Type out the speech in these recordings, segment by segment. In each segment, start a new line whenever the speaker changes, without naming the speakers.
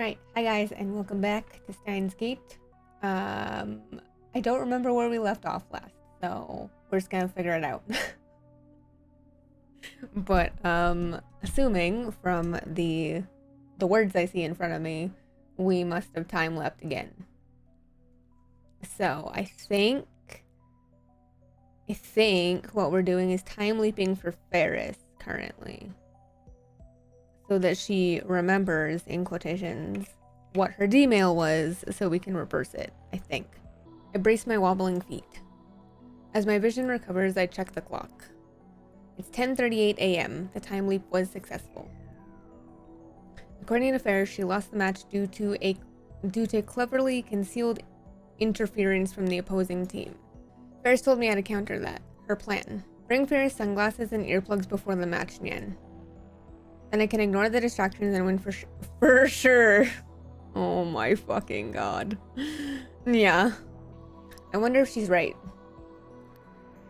Alright, hi guys, and welcome back to Steinsgate. I don't remember where we left off last, so we're just gonna figure it out. But, assuming from the words I see in front of me, we must have time leapt again. So, I think what we're doing is time leaping for Faris currently, so that she remembers, in quotations, what her Dmail was, so we can reverse it, I think. I brace my wobbling feet. As my vision recovers, I check the clock. It's 10:38 a.m. The time leap was successful. According to Faris, she lost the match due to cleverly concealed interference from the opposing team. Faris told me how to counter that. Her plan: bring Faris sunglasses and earplugs before the match, Nyan. Then I can ignore the distractions and win for sure. Oh my fucking god. Yeah. I wonder if she's right.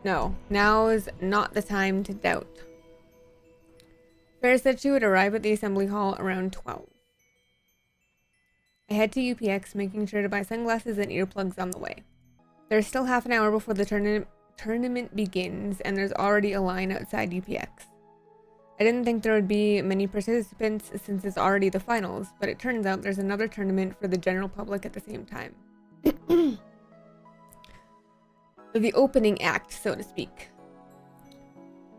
No, now is not the time to doubt. Faris said she would arrive at the assembly hall around 12. I head to UPX, making sure to buy sunglasses and earplugs on the way. There's still half an hour before the tournament begins, and there's already a line outside UPX. I didn't think there would be many participants since it's already the finals, but it turns out there's another tournament for the general public at the same time. The opening act, so to speak.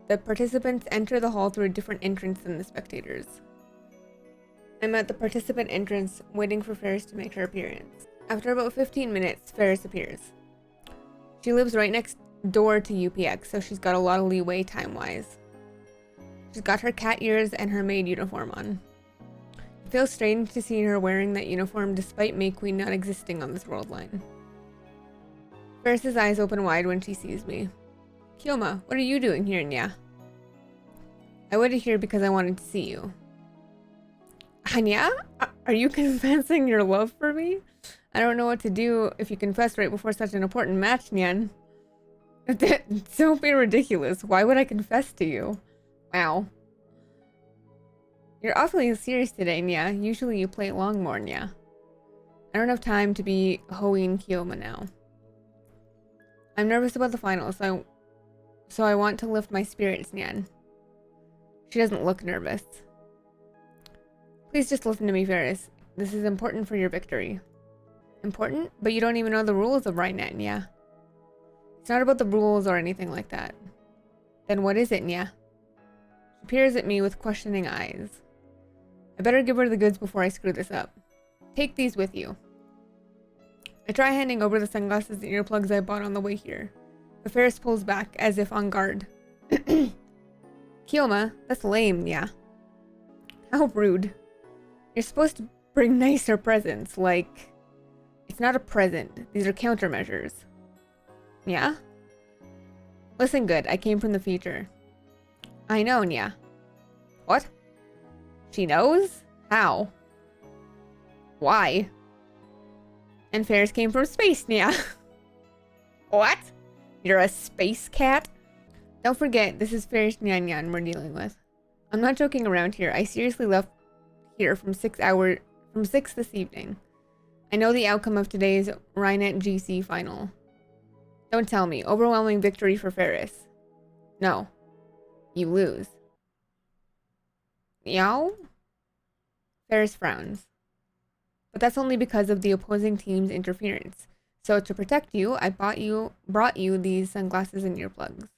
The participants enter the hall through a different entrance than the spectators. I'm at the participant entrance, waiting for Faris to make her appearance. After about 15 minutes, Faris appears. She lives right next door to UPX, so she's got a lot of leeway time-wise. She's got her cat ears and her maid uniform on. It feels strange to see her wearing that uniform despite May Queen not existing on this world line. Faris's eyes open wide when she sees me. Kioma, what are you doing here, Nya? I waited here because I wanted to see you. Anya? Are you confessing your love for me? I don't know what to do if you confess right before such an important match, Nyan. Don't be ridiculous. Why would I confess to you? Wow. You're awfully serious today, Nya. Usually you play long more, Nya. I don't have time to be hoeing Kioma now. I'm nervous about the finals, so I want to lift my spirits, Nyan. She doesn't look nervous. Please just listen to me, Faris. This is important for your victory. Important? But you don't even know the rules of Rhinet, Nya. It's not about the rules or anything like that. Then what is it, Nya? She peers at me with questioning eyes. I better give her the goods before I screw this up. Take these with you. I try handing over the sunglasses and earplugs I bought on the way here, but Faris pulls back, as if on guard. Kioma, that's lame, yeah. How rude. You're supposed to bring nicer presents, like... It's not a present. These are countermeasures. Yeah? Listen good, I came from the future. I know, Nya. What? She knows? How? Why? And Faris came from space, Nya. What? You're a space cat? Don't forget, this is Faris Nyan we're dealing with. I'm not joking around here. I seriously left here from 6 this evening. I know the outcome of today's Rhinet GC final. Don't tell me. Overwhelming victory for Faris. No. You lose. Yow? Faris frowns. But that's only because of the opposing team's interference. So to protect you, I brought you these sunglasses and earplugs.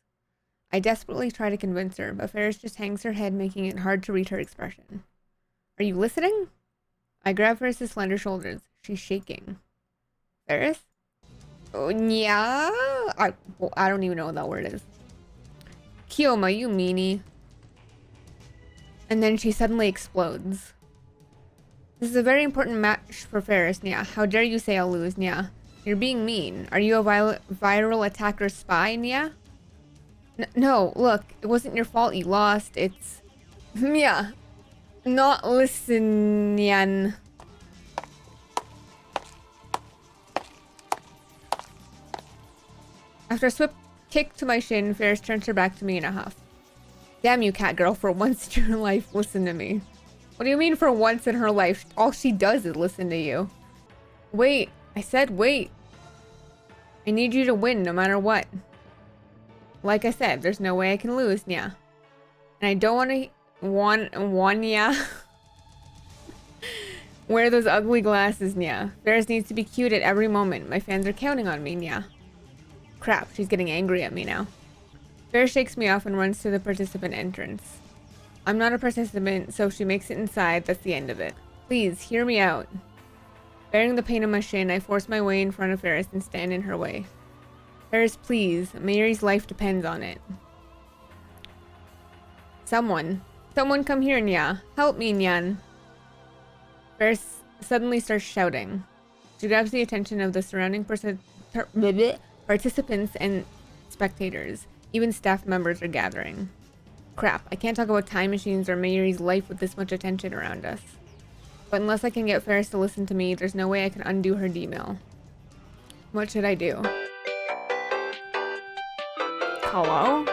I desperately try to convince her, but Faris just hangs her head, making it hard to read her expression. Are you listening? I grab Faris' slender shoulders. She's shaking. Faris? Oh, yeah? I don't even know what that word is. Kioma, you meanie. And then she suddenly explodes. This is a very important match for Faris, Nya. How dare you say I'll lose, Nya? You're being mean. Are you a viral attacker spy, Nya? No, look, it wasn't your fault you lost. It's... Nya. Not listen, Nyan. After a swift kick to my shin, Faris turns her back to me in a huff. Damn you, cat girl, for once in your life, listen to me. What do you mean for once in her life? All she does is listen to you. Wait. I said wait. I need you to win no matter what. Like I said, there's no way I can lose, Nya. And I don't want Nya. Wear those ugly glasses, Nya. Faris needs to be cute at every moment. My fans are counting on me, Nya. Crap, she's getting angry at me now. Faris shakes me off and runs to the participant entrance. I'm not a participant, so if she makes it inside, that's the end of it. Please, hear me out. Bearing the pain of my shin, I force my way in front of Faris and stand in her way. Faris, please. Mary's life depends on it. Someone come here, Nya. Help me, Nyan. Faris suddenly starts shouting. She grabs the attention of the surrounding participants and spectators. Even staff members are gathering. Crap, I can't talk about time machines or Mary's life with this much attention around us. But unless I can get Faris to listen to me, there's no way I can undo her Dmail. What should I do? Hello?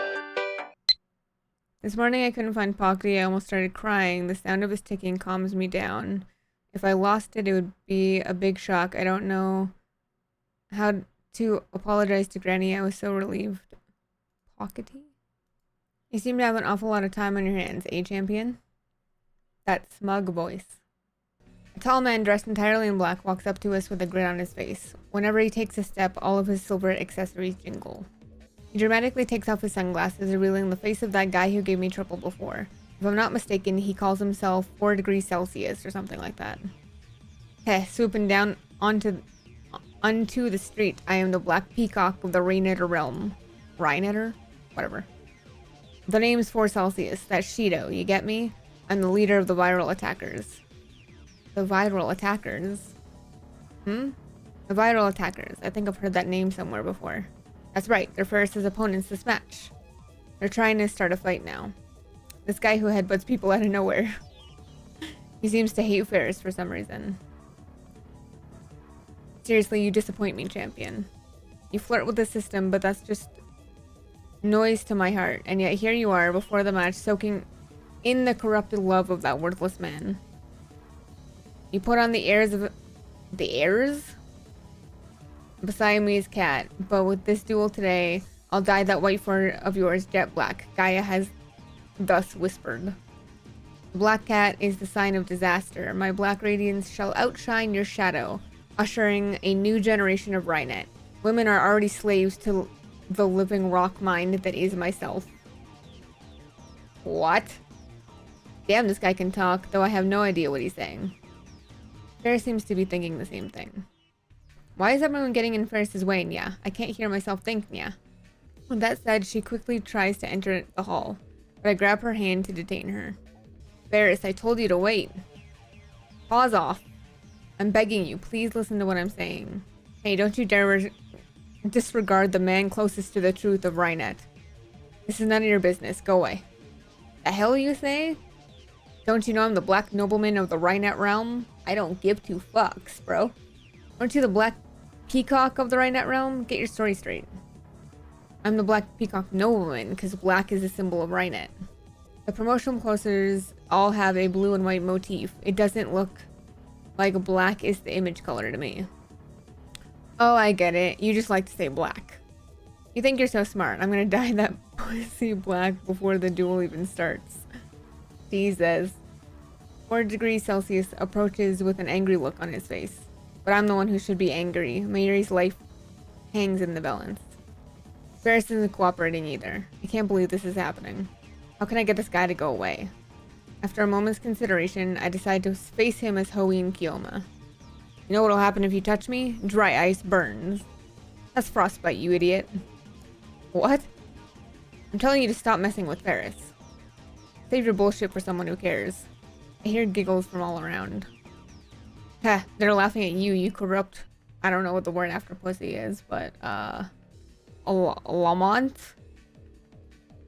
This morning I couldn't find Pocky. I almost started crying. The sound of his ticking calms me down. If I lost it, it would be a big shock. I don't know how to apologize to Granny. I was so relieved. Pockety? You seem to have an awful lot of time on your hands, eh, champion? That smug voice. A tall man dressed entirely in black walks up to us with a grin on his face. Whenever he takes a step, all of his silver accessories jingle. He dramatically takes off his sunglasses, revealing the face of that guy who gave me trouble before. If I'm not mistaken, he calls himself 4 degrees Celsius or something like that. Heh, swooping down onto the street, I am the Black Peacock of the Rainetter realm. Rainetter? Whatever. The name's 4 Celsius. That's Shido, you get me? I'm the leader of the viral attackers. The viral attackers? The viral attackers. I think I've heard that name somewhere before. That's right, they're Faris' opponents this match. They're trying to start a fight now. This guy who headbutts people out of nowhere. He seems to hate Faris for some reason. Seriously, you disappoint me, champion. You flirt with the system, but that's just noise to my heart. And yet here you are, before the match, soaking in the corrupted love of that worthless man. You put on the airs of... The airs? Beside me is Cat, but with this duel today, I'll dye that white fur of yours jet black, Gaia has thus whispered. The black cat is the sign of disaster. My black radiance shall outshine your shadow, ushering a new generation of Rainet. Women are already slaves to the living rock mind that is myself. What? Damn, this guy can talk, though I have no idea what he's saying. Faris seems to be thinking the same thing. Why is everyone getting in Faris' way, Nya? I can't hear myself think, Nya. With that said, she quickly tries to enter the hall, but I grab her hand to detain her. Faris, I told you to wait. Pause off. I'm begging you, please listen to what I'm saying. Hey, don't you dare disregard the man closest to the truth of Rainet. This is none of your business. Go away. The hell you say? Don't you know I'm the black nobleman of the Rainet realm? I don't give 2 fucks, bro. Aren't you the black peacock of the Rainet realm? Get your story straight. I'm the black peacock nobleman, because black is a symbol of Rainet. The promotional posters all have a blue and white motif. It doesn't look like black is the image color to me. Oh, I get it. You just like to say black. You think you're so smart. I'm gonna dye that pussy black before the duel even starts. Jesus. 4 degrees Celsius approaches with an angry look on his face. But I'm the one who should be angry. Mary's life hangs in the balance. Faris isn't cooperating either. I can't believe this is happening. How can I get this guy to go away? After a moment's consideration, I decide to face him as Hoenn Kioma. You know what'll happen if you touch me? Dry ice burns. That's frostbite, you idiot. What? I'm telling you to stop messing with Faris. Save your bullshit for someone who cares. I hear giggles from all around. Heh, they're laughing at you, you corrupt... I don't know what the word after pussy is, but, Lamont?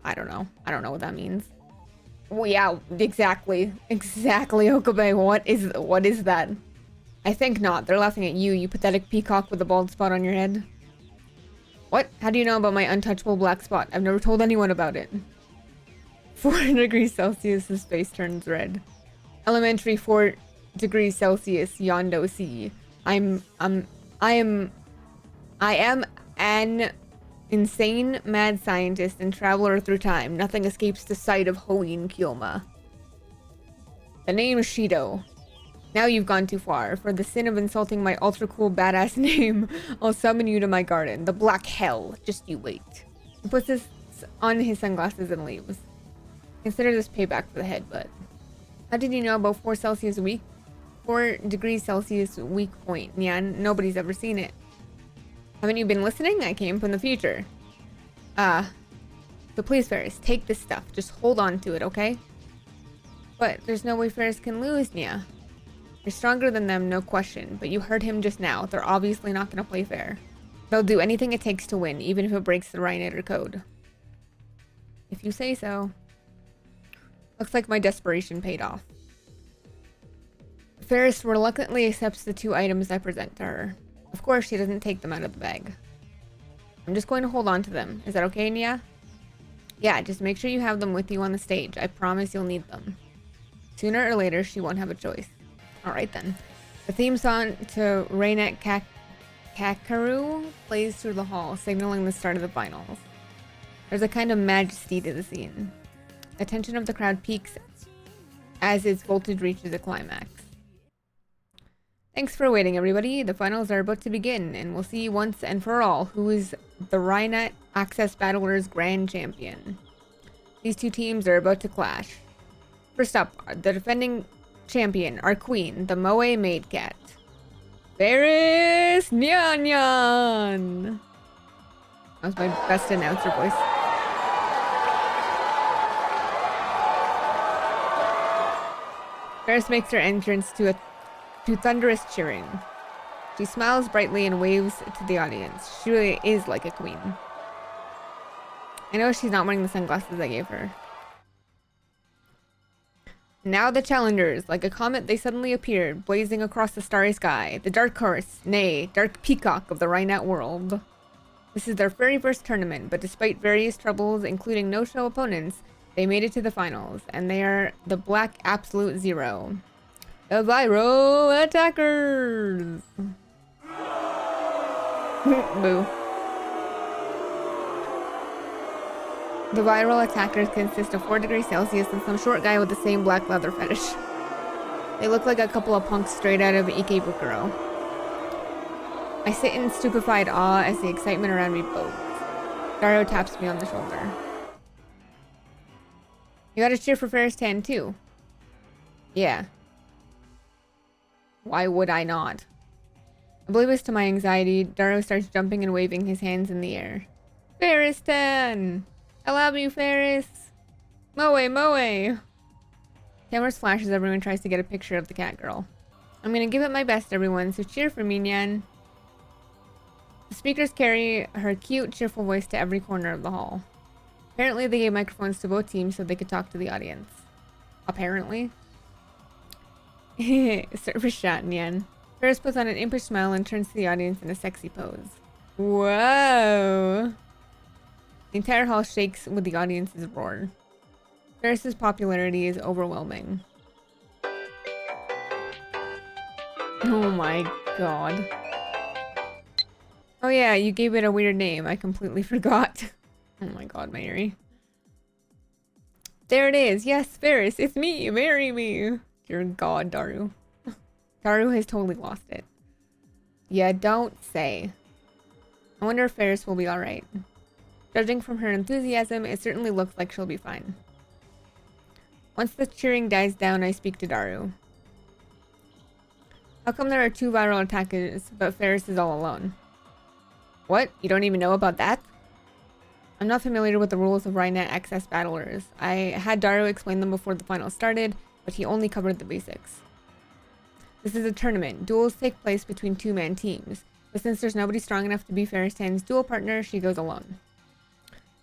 I don't know. I don't know what that means. Well, yeah, exactly. Exactly, Okabe. What is that? I think not. They're laughing at you, you pathetic peacock with a bald spot on your head. What? How do you know about my untouchable black spot? I've never told anyone about it. 4 degrees Celsius, his face turns red. Elementary 4 degrees Celsius, Yondo Sea. I am an insane mad scientist and traveler through time. Nothing escapes the sight of Hoin Kyoma. The name is Shido. Now you've gone too far. For the sin of insulting my ultra cool badass name, I'll summon you to my garden. The Black Hell. Just you wait. He puts on his sunglasses and leaves. Consider this payback for the headbutt. How did you know about 4 Celsius a week? 4 degrees Celsius weak point, Nyan. Nobody's ever seen it. Haven't you been listening? I came from the future. So please, Faris, take this stuff. Just hold on to it, okay? But there's no way Faris can lose, Nya. You're stronger than them, no question, but you heard him just now. They're obviously not going to play fair. They'll do anything it takes to win, even if it breaks the Rhinator code. If you say so. Looks like my desperation paid off. Faris reluctantly accepts the 2 items I present to her. Of course, she doesn't take them out of the bag. I'm just going to hold on to them. Is that okay, Nya? Yeah, just make sure you have them with you on the stage. I promise you'll need them. Sooner or later, she won't have a choice. Alright then. The theme song to Rainet Kakaru plays through the hall, signaling the start of the finals. There's a kind of majesty to the scene. The tension of the crowd peaks as its voltage reaches a climax. Thanks for waiting, everybody. The finals are about to begin, and we'll see once and for all who is the Rhinator Access Battlers Grand Champion. These 2 teams are about to clash. First up, the defending champion, our queen, the Moe Maid Cat. Faris Dmail Nya. That was my best announcer voice. Faris makes her entrance to thunderous cheering. She smiles brightly and waves to the audience. She really is like a queen. I know she's not wearing the sunglasses I gave her. Now the challengers, like a comet they suddenly appeared, blazing across the starry sky. The dark horse, nay, dark peacock of the Rhinator world. This is their very first tournament, but despite various troubles, including no-show opponents, they made it to the finals, and they are the Black Absolute Zero. The Viral Attackers! Boo. The Viral Attackers consist of 4 degrees Celsius and some short guy with the same black leather fetish. They look like a couple of punks straight out of Ikebukuro. I sit in stupefied awe as the excitement around me builds. Dario taps me on the shoulder. You gotta cheer for Faris Tan too. Yeah. Why would I not? Oblivious to my anxiety, Dario starts jumping and waving his hands in the air. Faris Tan! I love you, Faris! Moe, Moe! Cameras flash as everyone tries to get a picture of the cat girl. I'm gonna give it my best, everyone, so cheer for me, Nyan. The speakers carry her cute, cheerful voice to every corner of the hall. Apparently, they gave microphones to both teams so they could talk to the audience. Apparently. Service shot, Nyan. Faris puts on an impish smile and turns to the audience in a sexy pose. Whoa! The entire hall shakes with the audience's roar. Faris's popularity is overwhelming. Oh my god. Oh yeah, you gave it a weird name. I completely forgot. Oh my god, Mary. There it is. Yes, Faris, it's me. Marry me. Dear god, Daru. Daru has totally lost it. Yeah, don't say. I wonder if Faris will be alright. Judging from her enthusiasm, it certainly looks like she'll be fine. Once the cheering dies down, I speak to Daru. How come there are 2 viral attackers, but Faris is all alone? What? You don't even know about that? I'm not familiar with the rules of Rhinator Access Battlers. I had Daru explain them before the final started, but he only covered the basics. This is a tournament. Duels take place between 2-man teams, but since there's nobody strong enough to be Faris Tan's duel partner, she goes alone.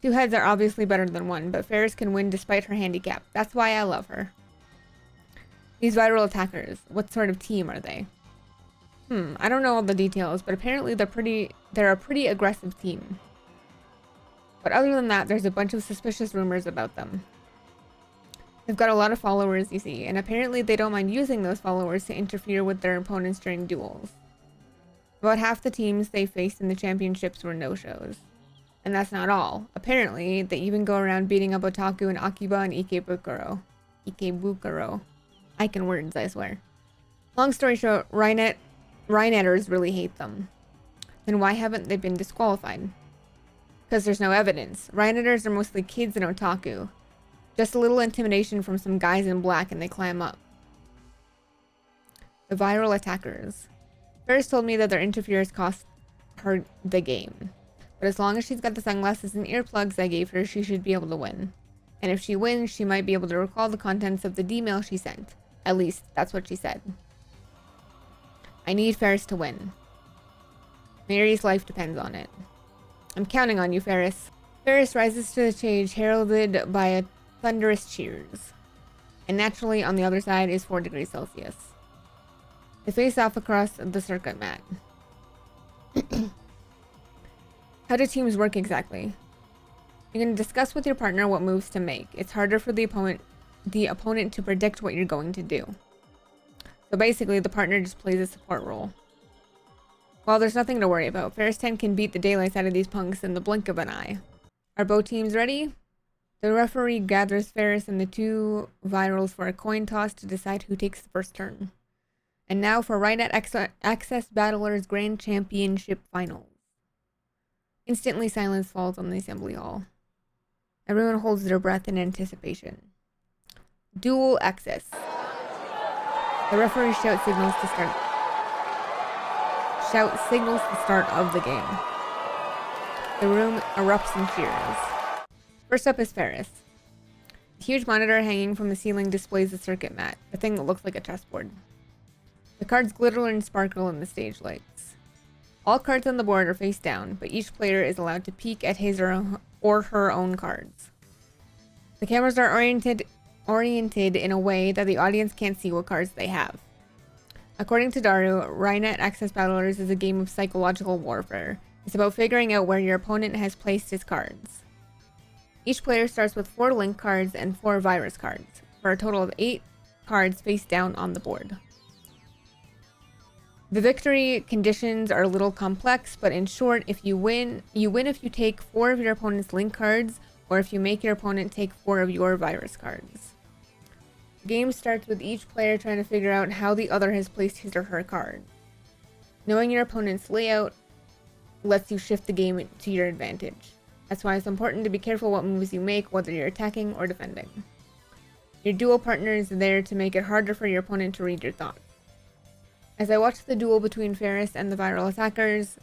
2 heads are obviously better than 1, but Faris can win despite her handicap. That's why I love her. These viral attackers, what sort of team are they? I don't know all the details, but apparently they're a pretty aggressive team. But other than that, there's a bunch of suspicious rumors about them. They've got a lot of followers, you see, and apparently they don't mind using those followers to interfere with their opponents during duels. About half the teams they faced in the championships were no-shows. And that's not all. Apparently, they even go around beating up Otaku and Akiba and Ikebukuro. Ikebukuro. I can words, I swear. Long story short, Rynetters really hate them. Then why haven't they been disqualified? Because there's no evidence. Rynetters are mostly kids and Otaku. Just a little intimidation from some guys in black and they climb up. The viral attackers. Faris told me that their interference cost her the game. But as long as she's got the sunglasses and earplugs I gave her, she should be able to win. And if she wins, she might be able to recall the contents of the Dmail she sent. At least, that's what she said. I need Faris to win. Mary's life depends on it. I'm counting on you, Faris. Faris rises to the stage, heralded by a thunderous cheers. And naturally, on the other side is 4 degrees Celsius. They face off across the circuit mat. How do teams work exactly? You can discuss with your partner what moves to make. It's harder for the opponent to predict what you're going to do. So basically, the partner just plays a support role. Well, there's nothing to worry about. Faris 10 can beat the daylights out of these punks in the blink of an eye. Are both teams ready? The referee gathers Faris and the 2 virals for a coin toss to decide who takes the first turn. And now for Rynet Access Battlers Grand Championship Finals. Instantly silence falls on the assembly hall. Everyone holds their breath in anticipation. Dual access. The referee shouts signals the start of the game. The room erupts in cheers. First up is Faris. The huge monitor hanging from the ceiling displays the circuit mat, a thing that looks like a chessboard. The cards glitter and sparkle in the stage lights. All cards on the board are face down, but each player is allowed to peek at his or her own cards. The cameras are oriented in a way that the audience can't see what cards they have. According to Daru, Rynet Access Battlers is a game of psychological warfare. It's about figuring out where your opponent has placed his cards. Each player starts with 4 link cards and 4 virus cards, for a total of 8 cards face down on the board. The victory conditions are a little complex, but in short, if you win if you take 4 of your opponent's link cards, or if you make your opponent take 4 of your virus cards. The game starts with each player trying to figure out how the other has placed his or her card. Knowing your opponent's layout lets you shift the game to your advantage. That's why it's important to be careful what moves you make, whether you're attacking or defending. Your duel partner is there to make it harder for your opponent to read your thoughts. As I watch the duel between Faris and the viral attackers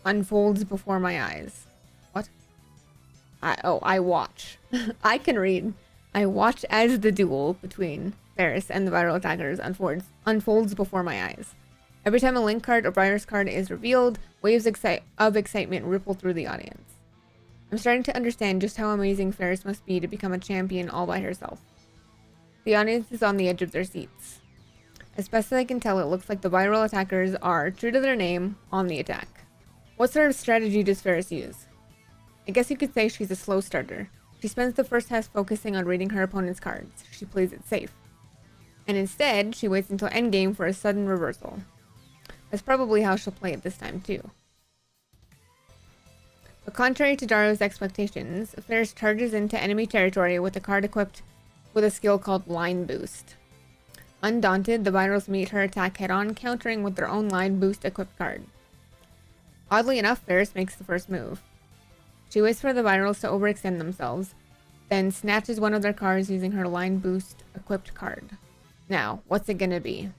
unfolds before my eyes. What? I watch. I can read. I watch as the duel between Faris and the viral attackers unfolds before my eyes. Every time a link card or virus card is revealed, waves of excitement ripple through the audience. I'm starting to understand just how amazing Faris must be to become a champion all by herself. The audience is on the edge of their seats. As best as I can tell, it looks like the viral attackers are, true to their name, on the attack. What sort of strategy does Faris use? I guess you could say she's a slow starter. She spends the first half focusing on reading her opponent's cards. She plays it safe. And instead, she waits until endgame for a sudden reversal. That's probably how she'll play it this time too. But contrary to Daru's expectations, Faris charges into enemy territory with a card equipped with a skill called Line Boost. Undaunted, the virals meet her attack head-on, countering with their own Line Boost equipped card. Oddly enough, Faris makes the first move. She waits for the virals to overextend themselves, then snatches one of their cards using her Line Boost equipped card. Now, what's it gonna be?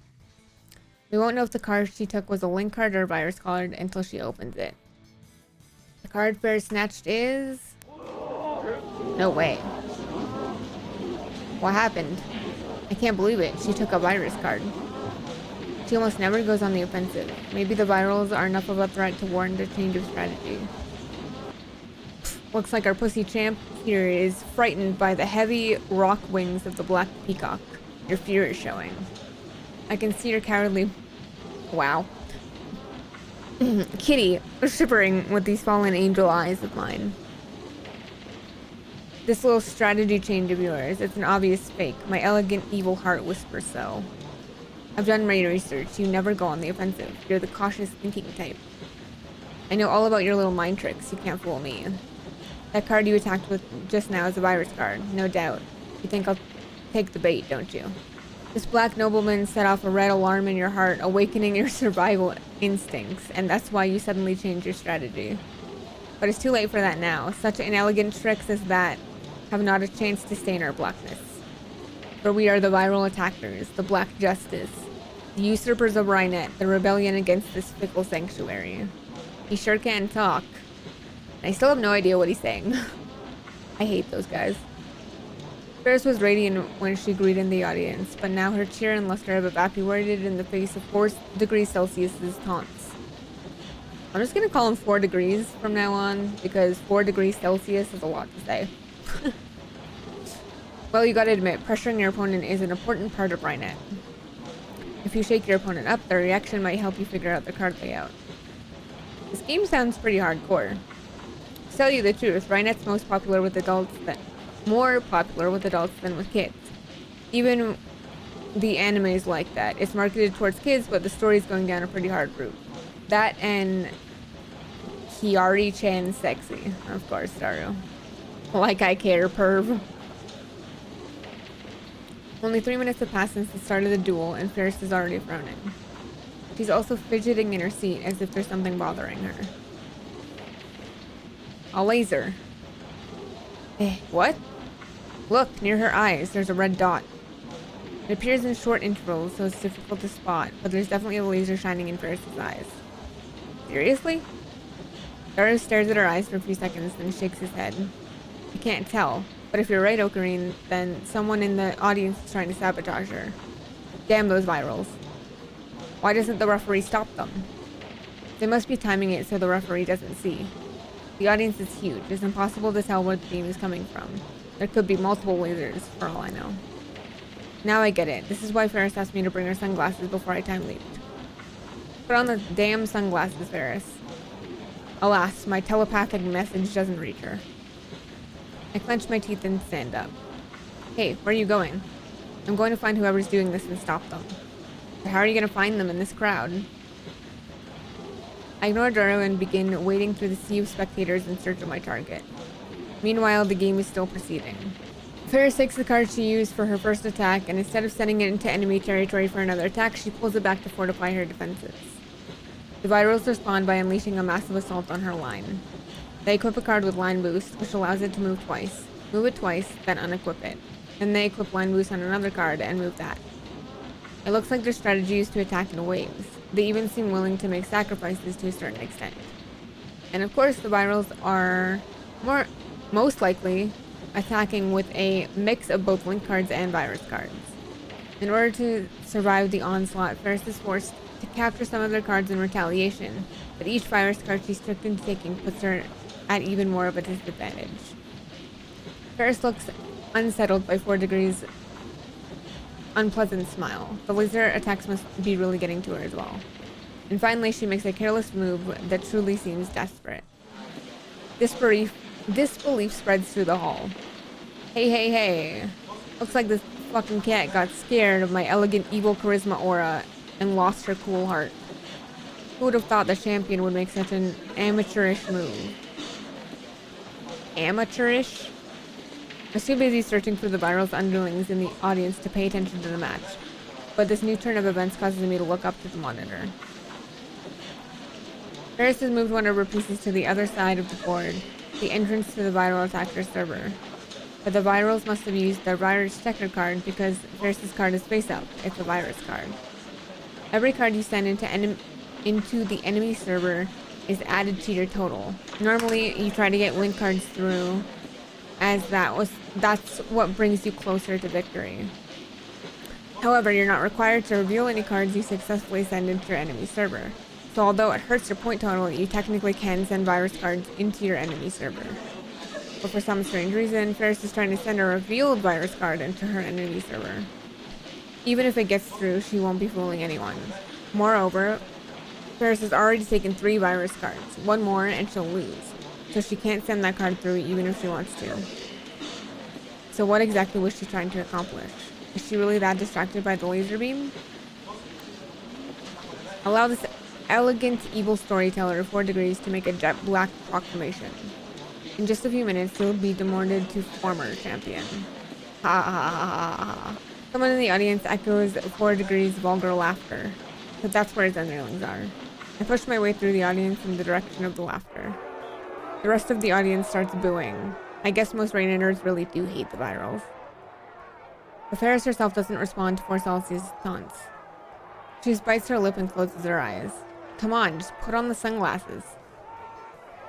We won't know if the card she took was a link card or a virus card until she opens it. The card Faris snatched is... No way. What happened? I can't believe it. She took a virus card. She almost never goes on the offensive. Maybe the virals are enough of a threat to warrant a change of strategy. Looks like our pussy champ here is frightened by the heavy rock wings of the black peacock. Your fear is showing. I can see her cowardly... Wow. Kitty, shivering with these fallen angel eyes of mine. This little strategy change of yours, it's an obvious fake. My elegant evil heart whispers so. I've done my research. You never go on the offensive. You're the cautious thinking type. I know all about your little mind tricks. You can't fool me. That card you attacked with just now is a virus card, no doubt. You think I'll take the bait, don't you? This black nobleman set off a red alarm in your heart, awakening your survival instincts, and that's why you suddenly changed your strategy. But it's too late for that now. Such inelegant tricks as that have not a chance to stain our blackness. For we are the viral attackers, the black justice, the usurpers of Rhinet, the rebellion against this fickle sanctuary. He sure can talk. I still have no idea what he's saying. I hate those guys. Faris was radiant when she greeted the audience, but now her cheer and luster have evaporated in the face of 4 degrees Celsius's taunts. I'm just gonna call him 4 degrees from now on, because 4 degrees Celsius is a lot to say. Well, you gotta admit, pressuring your opponent is an important part of Rhinet. If you shake your opponent up, their reaction might help you figure out the card layout. This game sounds pretty hardcore. To tell you the truth, Rhinet's more popular with adults than with kids. Even the anime is like that. It's marketed towards kids, but the story's going down a pretty hard route. That and Kiari-chan sexy. Of course, Daru. Like I care, perv. Only 3 minutes have passed since the start of the duel, and Faris is already frowning. She's also fidgeting in her seat as if there's something bothering her. A laser. What? Look, near her eyes, there's a red dot. It appears in short intervals, so it's difficult to spot, but there's definitely a laser shining in Faris' eyes. Seriously? Daru stares at her eyes for a few seconds, then shakes his head. I can't tell, but if you're right, Ocarine, then someone in the audience is trying to sabotage her. Damn those virals. Why doesn't the referee stop them? They must be timing it so the referee doesn't see. The audience is huge. It's impossible to tell where the beam is coming from. There could be multiple lasers, for all I know. Now I get it. This is why Faris asked me to bring her sunglasses before I time leaped. Put on the damn sunglasses, Faris. Alas, my telepathic message doesn't reach her. I clench my teeth and stand up. Hey, where are you going? I'm going to find whoever's doing this and stop them. But how are you going to find them in this crowd? I ignore Daru and begin wading through the sea of spectators in search of my target. Meanwhile, the game is still proceeding. Faris takes the card she used for her first attack, and instead of sending it into enemy territory for another attack, she pulls it back to fortify her defenses. The virals respond by unleashing a massive assault on her line. They equip a card with Line Boost, which allows it to move twice. Move it twice, then unequip it. Then they equip Line Boost on another card and move that. It looks like their strategy is to attack in waves. They even seem willing to make sacrifices to a certain extent. And of course, the virals are most likely attacking with a mix of both link cards and virus cards. In order to survive the onslaught, Faris is forced to capture some of their cards in retaliation, but each virus card she's tricked into taking puts her at even more of a disadvantage. Faris looks unsettled by 4 degrees' unpleasant smile. The laser attacks must be really getting to her as well. And finally, she makes a careless move that truly seems desperate. Disbelief spreads through the hall. Hey. Looks like this fucking cat got scared of my elegant evil charisma aura and lost her cool heart. Who would have thought the champion would make such an amateurish move? Amateurish? I was too busy searching for the viral's underlings in the audience to pay attention to the match, but this new turn of events causes me to look up to the monitor. Faris has moved one of her pieces to the other side of the board, the entrance to the viral attacker server. But the virals must have used their virus checker card because Faris' card is face up. It's a virus card. Every card you send into the enemy server is added to your total. Normally, you try to get link cards through, as that's what brings you closer to victory. However, you're not required to reveal any cards you successfully send into your enemy server. So although it hurts your point total, you technically can send virus cards into your enemy server. But for some strange reason, Faris is trying to send a revealed virus card into her enemy server. Even if it gets through, she won't be fooling anyone. Moreover, Faris has already taken 3 virus cards. One more and she'll lose. So she can't send that card through even if she wants to. So what exactly was she trying to accomplish? Is she really that distracted by the laser beam? Allow this elegant evil storyteller of 4 degrees to make a jet black proclamation. In just a few minutes, he'll be demoted to former champion. Ha ha ha ha ha. Someone in the audience echoes 4 degrees vulgar laughter. But that's where his underlings are. I push my way through the audience in the direction of the laughter. The rest of the audience starts booing. I guess most Reina nerds really do hate the virals. But Faris herself doesn't respond to 4 Celsius taunts. She just bites her lip and closes her eyes. Come on, just put on the sunglasses.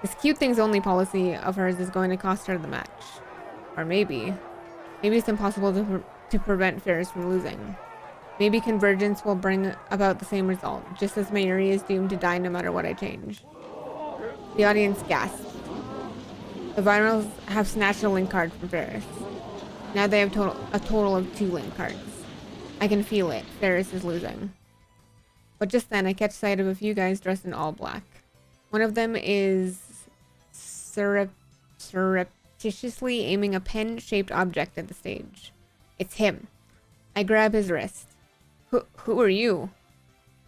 This cute things only policy of hers is going to cost her the match. Or maybe it's impossible to prevent Faris from losing. Maybe convergence will bring about the same result, just as Mayuri is doomed to die no matter what I change. The audience gasps. The virals have snatched a link card from Faris. Now they have a total of 2 link cards. I can feel it. Faris is losing. But just then, I catch sight of a few guys dressed in all black. One of them is surreptitiously aiming a pen-shaped object at the stage. It's him. I grab his wrist. Who are you?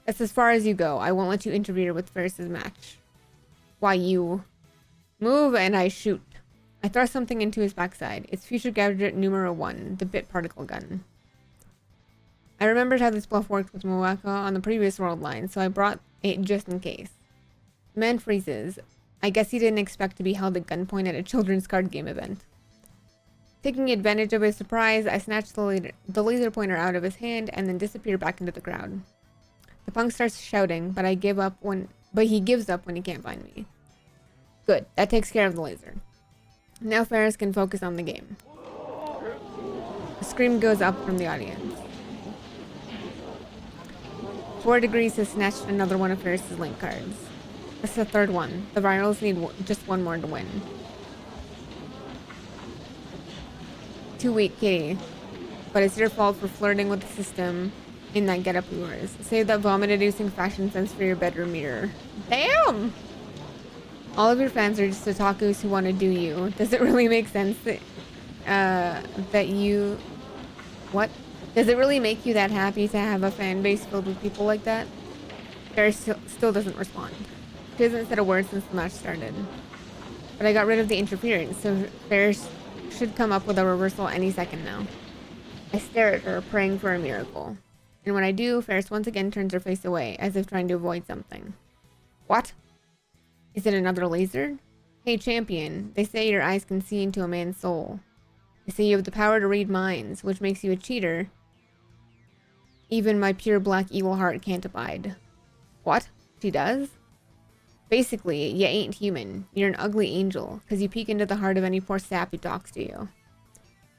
That's as far as you go. I won't let you interfere with Faris's match. Why you? Move and I shoot. I thrust something into his backside. It's future gadget numero 1, the bit particle gun. I remembered how this bluff worked with Moaka on the previous world line, so I brought it just in case. The man freezes. I guess he didn't expect to be held at gunpoint at a children's card game event. Taking advantage of his surprise, I snatch the laser pointer out of his hand and then disappear back into the crowd. The punk starts shouting, but he gives up when he can't find me. Good, that takes care of the laser. Now Faris can focus on the game. A scream goes up from the audience. 4 degrees has snatched another one of Faris's link cards. That's the 3rd one. The virals need just 1 more to win. Too weak, Kitty. But it's your fault for flirting with the system in that getup of yours. Save that vomit-inducing fashion sense for your bedroom mirror. Damn! All of your fans are just otakus who want to do you. Does it really make sense that you... What? Does it really make you that happy to have a fan base filled with people like that? Faris still doesn't respond. She hasn't said a word since the match started. But I got rid of the interference, so Faris should come up with a reversal any second now. I stare at her, praying for a miracle. And when I do, Faris once again turns her face away, as if trying to avoid something. What? Is it another laser? Hey, champion, they say your eyes can see into a man's soul. They say you have the power to read minds, which makes you a cheater. Even my pure black evil heart can't abide. What? She does? Basically, you ain't human. You're an ugly angel, because you peek into the heart of any poor sap who talks to you.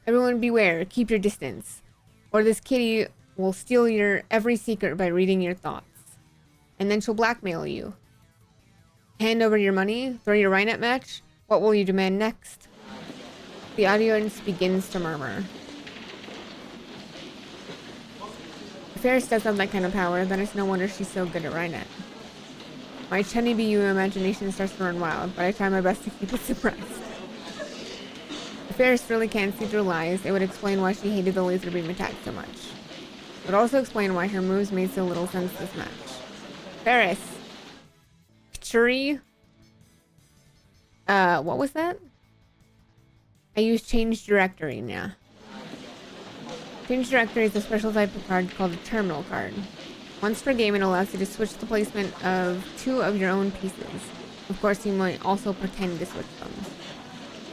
Everyone beware, keep your distance, or this kitty will steal your every secret by reading your thoughts. And then she'll blackmail you. Hand over your money? Throw your Rhinet match? What will you demand next? The audience begins to murmur. If Faris does have that kind of power, then it's no wonder she's so good at Rhinet. My Chunny BU imagination starts to run wild, but I try my best to keep it suppressed. If Faris really can't see through lies, it would explain why she hated the laser beam attack so much. It would also explain why her moves made so little sense this match. Faris! Churi? What was that? I use Change Directory, Nya. Change Directory is a special type of card called a terminal card. Once per game, it allows you to switch the placement of 2 of your own pieces. Of course, you might also pretend to switch them.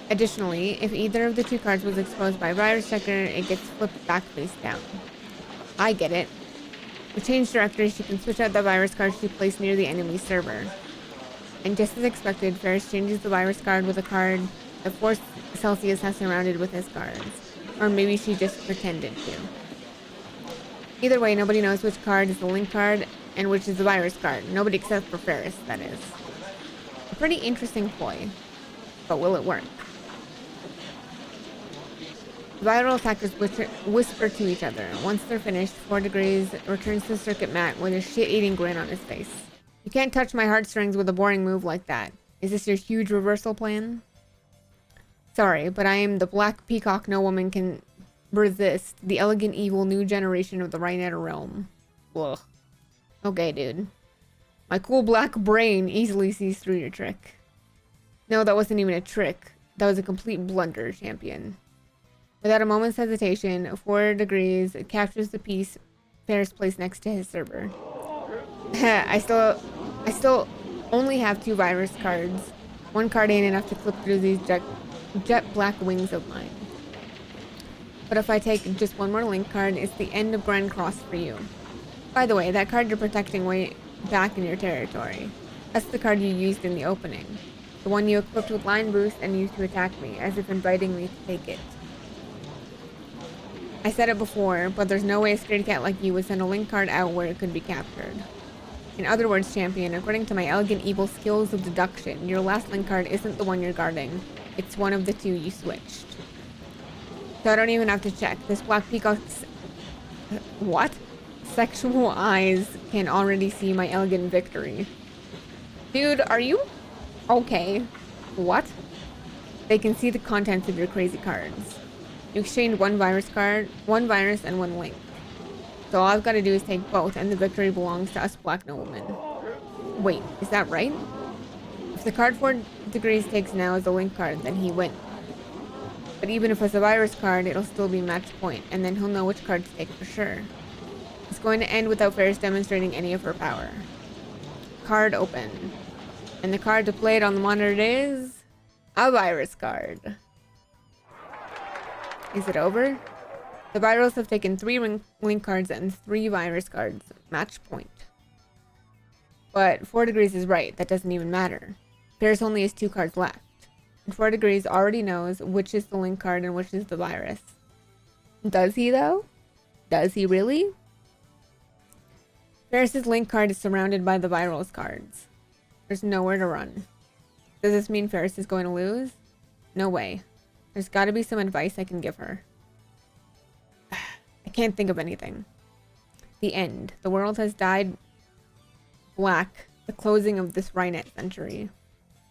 Additionally, if either of the 2 cards was exposed by a virus checker, it gets flipped back face down. I get it. With Change Directory, she can switch out the virus card she placed near the enemy's server. And just as expected, Faris changes the virus card with a card that 4 Celsius has surrounded with his cards. Or maybe she just pretended to. Either way, nobody knows which card is the link card and which is the virus card. Nobody except for Faris, that is. A pretty interesting ploy. But will it work? The viral attackers whisper to each other. Once they're finished, 4 degrees returns to the circuit mat with a shit-eating grin on his face. You can't touch my heartstrings with a boring move like that. Is this your huge reversal plan? Sorry, but I am the black peacock no woman can resist. The elegant, evil new generation of the Rhinetter realm. Ugh. Okay, dude. My cool black brain easily sees through your trick. No, that wasn't even a trick. That was a complete blunder, champion. Without a moment's hesitation, 4 degrees captures the piece Faris placed next to his server. I still only have 2 virus cards. 1 card ain't enough to clip through these jet black wings of mine. But if I take just 1 more link card, it's the end of Grand Cross for you. By the way, that card you're protecting way back in your territory. That's the card you used in the opening. The one you equipped with line boost and used to attack me, as if inviting me to take it. I said it before, but there's no way a scaredy cat like you would send a link card out where it could be captured. In other words, champion, according to my elegant evil skills of deduction, your last link card isn't the one you're guarding. It's one of the 2 you switched. So I don't even have to check. This black peacock's... What? Sexual eyes can already see my elegant victory. Dude, are you... Okay. What? They can see the contents of your crazy cards. You exchanged 1 virus card, 1 virus, and 1 link. So all I've got to do is take both, and the victory belongs to us black noblemen. Wait, is that right? If the card 4 degrees takes now as a link card, then he wins. But even if it's a virus card, it'll still be match point, and then he'll know which card to take for sure. It's going to end without Faris demonstrating any of her power. Card open. And the card to play it on the monitor is... a virus card. Is it over? The virals have taken 3 link cards and 3 virus cards. Match point. But 4 degrees is right. That doesn't even matter. Faris only has 2 cards left. And 4 degrees already knows which is the link card and which is the virus. Does he though? Does he really? Faris's link card is surrounded by the virals cards. There's nowhere to run. Does this mean Faris is going to lose? No way. There's got to be some advice I can give her. I can't think of anything. The end. The world has died black. The closing of this Rhinet century.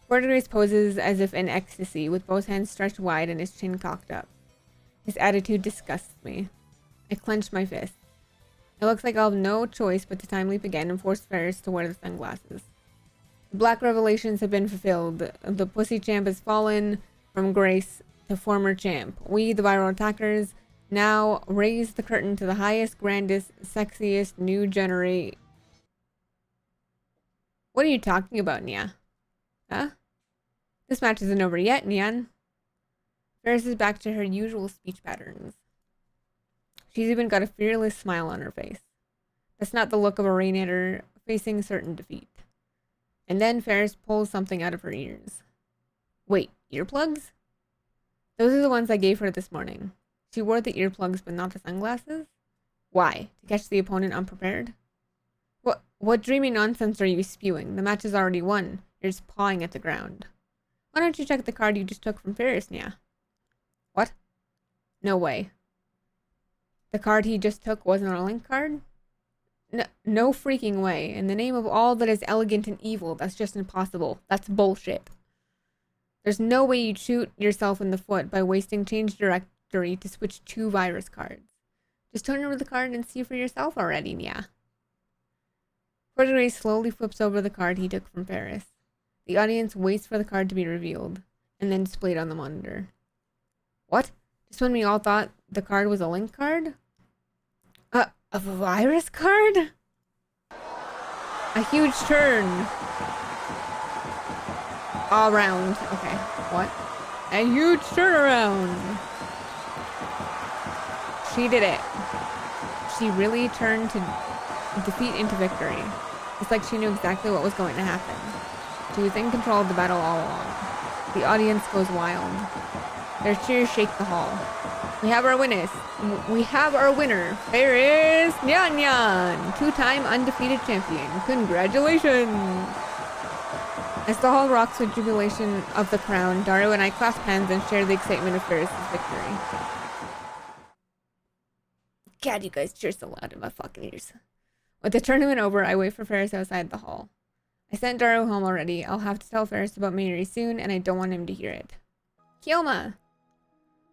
4 degrees poses as if in ecstasy, with both hands stretched wide and his chin cocked up. His attitude disgusts me. I clench my fist. It looks like I'll have no choice but to time leap again and force Faris to wear the sunglasses. The black revelations have been fulfilled. The pussy champ has fallen from grace to former champ. We, the viral attackers, now raise the curtain to the highest, grandest, sexiest new generate. What are you talking about, Nya? Huh? This match isn't over yet, Nyan. Faris is back to her usual speech patterns. She's even got a fearless smile on her face. That's not the look of a Rhinetter facing certain defeat. And then Faris pulls something out of her ears. Wait, earplugs? Those are the ones I gave her this morning. She wore the earplugs but not the sunglasses? Why? To catch the opponent unprepared? What dreamy nonsense are you spewing? The match is already won. You're just pawing at the ground. Why don't you check the card you just took from Faris, Nya? What? No way. The card he just took wasn't a link card? No freaking way. In the name of all that is elegant and evil, that's just impossible. That's bullshit. There's no way you'd shoot yourself in the foot by wasting change directory to switch 2 virus cards. Just turn over the card and see for yourself already, Nya. 4 degrees slowly flips over the card he took from Faris. The audience waits for the card to be revealed, and then displayed on the monitor. What? Just when we all thought the card was a link card? A virus card? A huge turn. All round. Okay, what? A huge turnaround. She did it. She really turned to defeat into victory. It's like she knew exactly what was going to happen. She was in control of the battle all along. The audience goes wild. Their cheers shake the hall. We have our winners. We have our winner, Faris Dmail Nya, 2-time undefeated champion. Congratulations! As the hall rocks with jubilation of the crown, Daru and I clasp hands and share the excitement of Faris' victory. God, you guys cheer so loud in my fucking ears. With the tournament over, I wait for Faris outside the hall. I sent Daru home already. I'll have to tell Faris about Mayuri soon, and I don't want him to hear it. Kioma!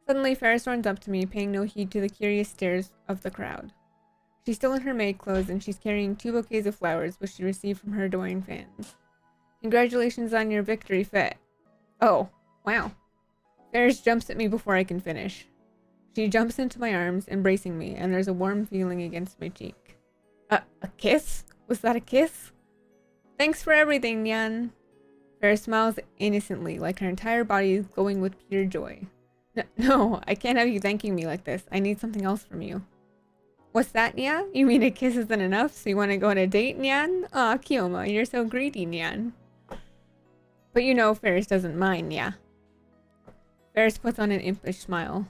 Suddenly, Faris runs up to me, paying no heed to the curious stares of the crowd. She's still in her maid clothes, and she's carrying 2 bouquets of flowers, which she received from her adoring fans. Congratulations on your victory, Fit. Oh, wow. Faris jumps at me before I can finish. She jumps into my arms, embracing me, and there's a warm feeling against my cheek. A kiss? Was that a kiss? Thanks for everything, Nyan. Faris smiles innocently, like her entire body is glowing with pure joy. No, I can't have you thanking me like this. I need something else from you. What's that, Nya? You mean a kiss isn't enough, so you want to go on a date, Nyan? Aw, Kioma, you're so greedy, Nyan. But you know Faris doesn't mind, Nya. Faris puts on an impish smile.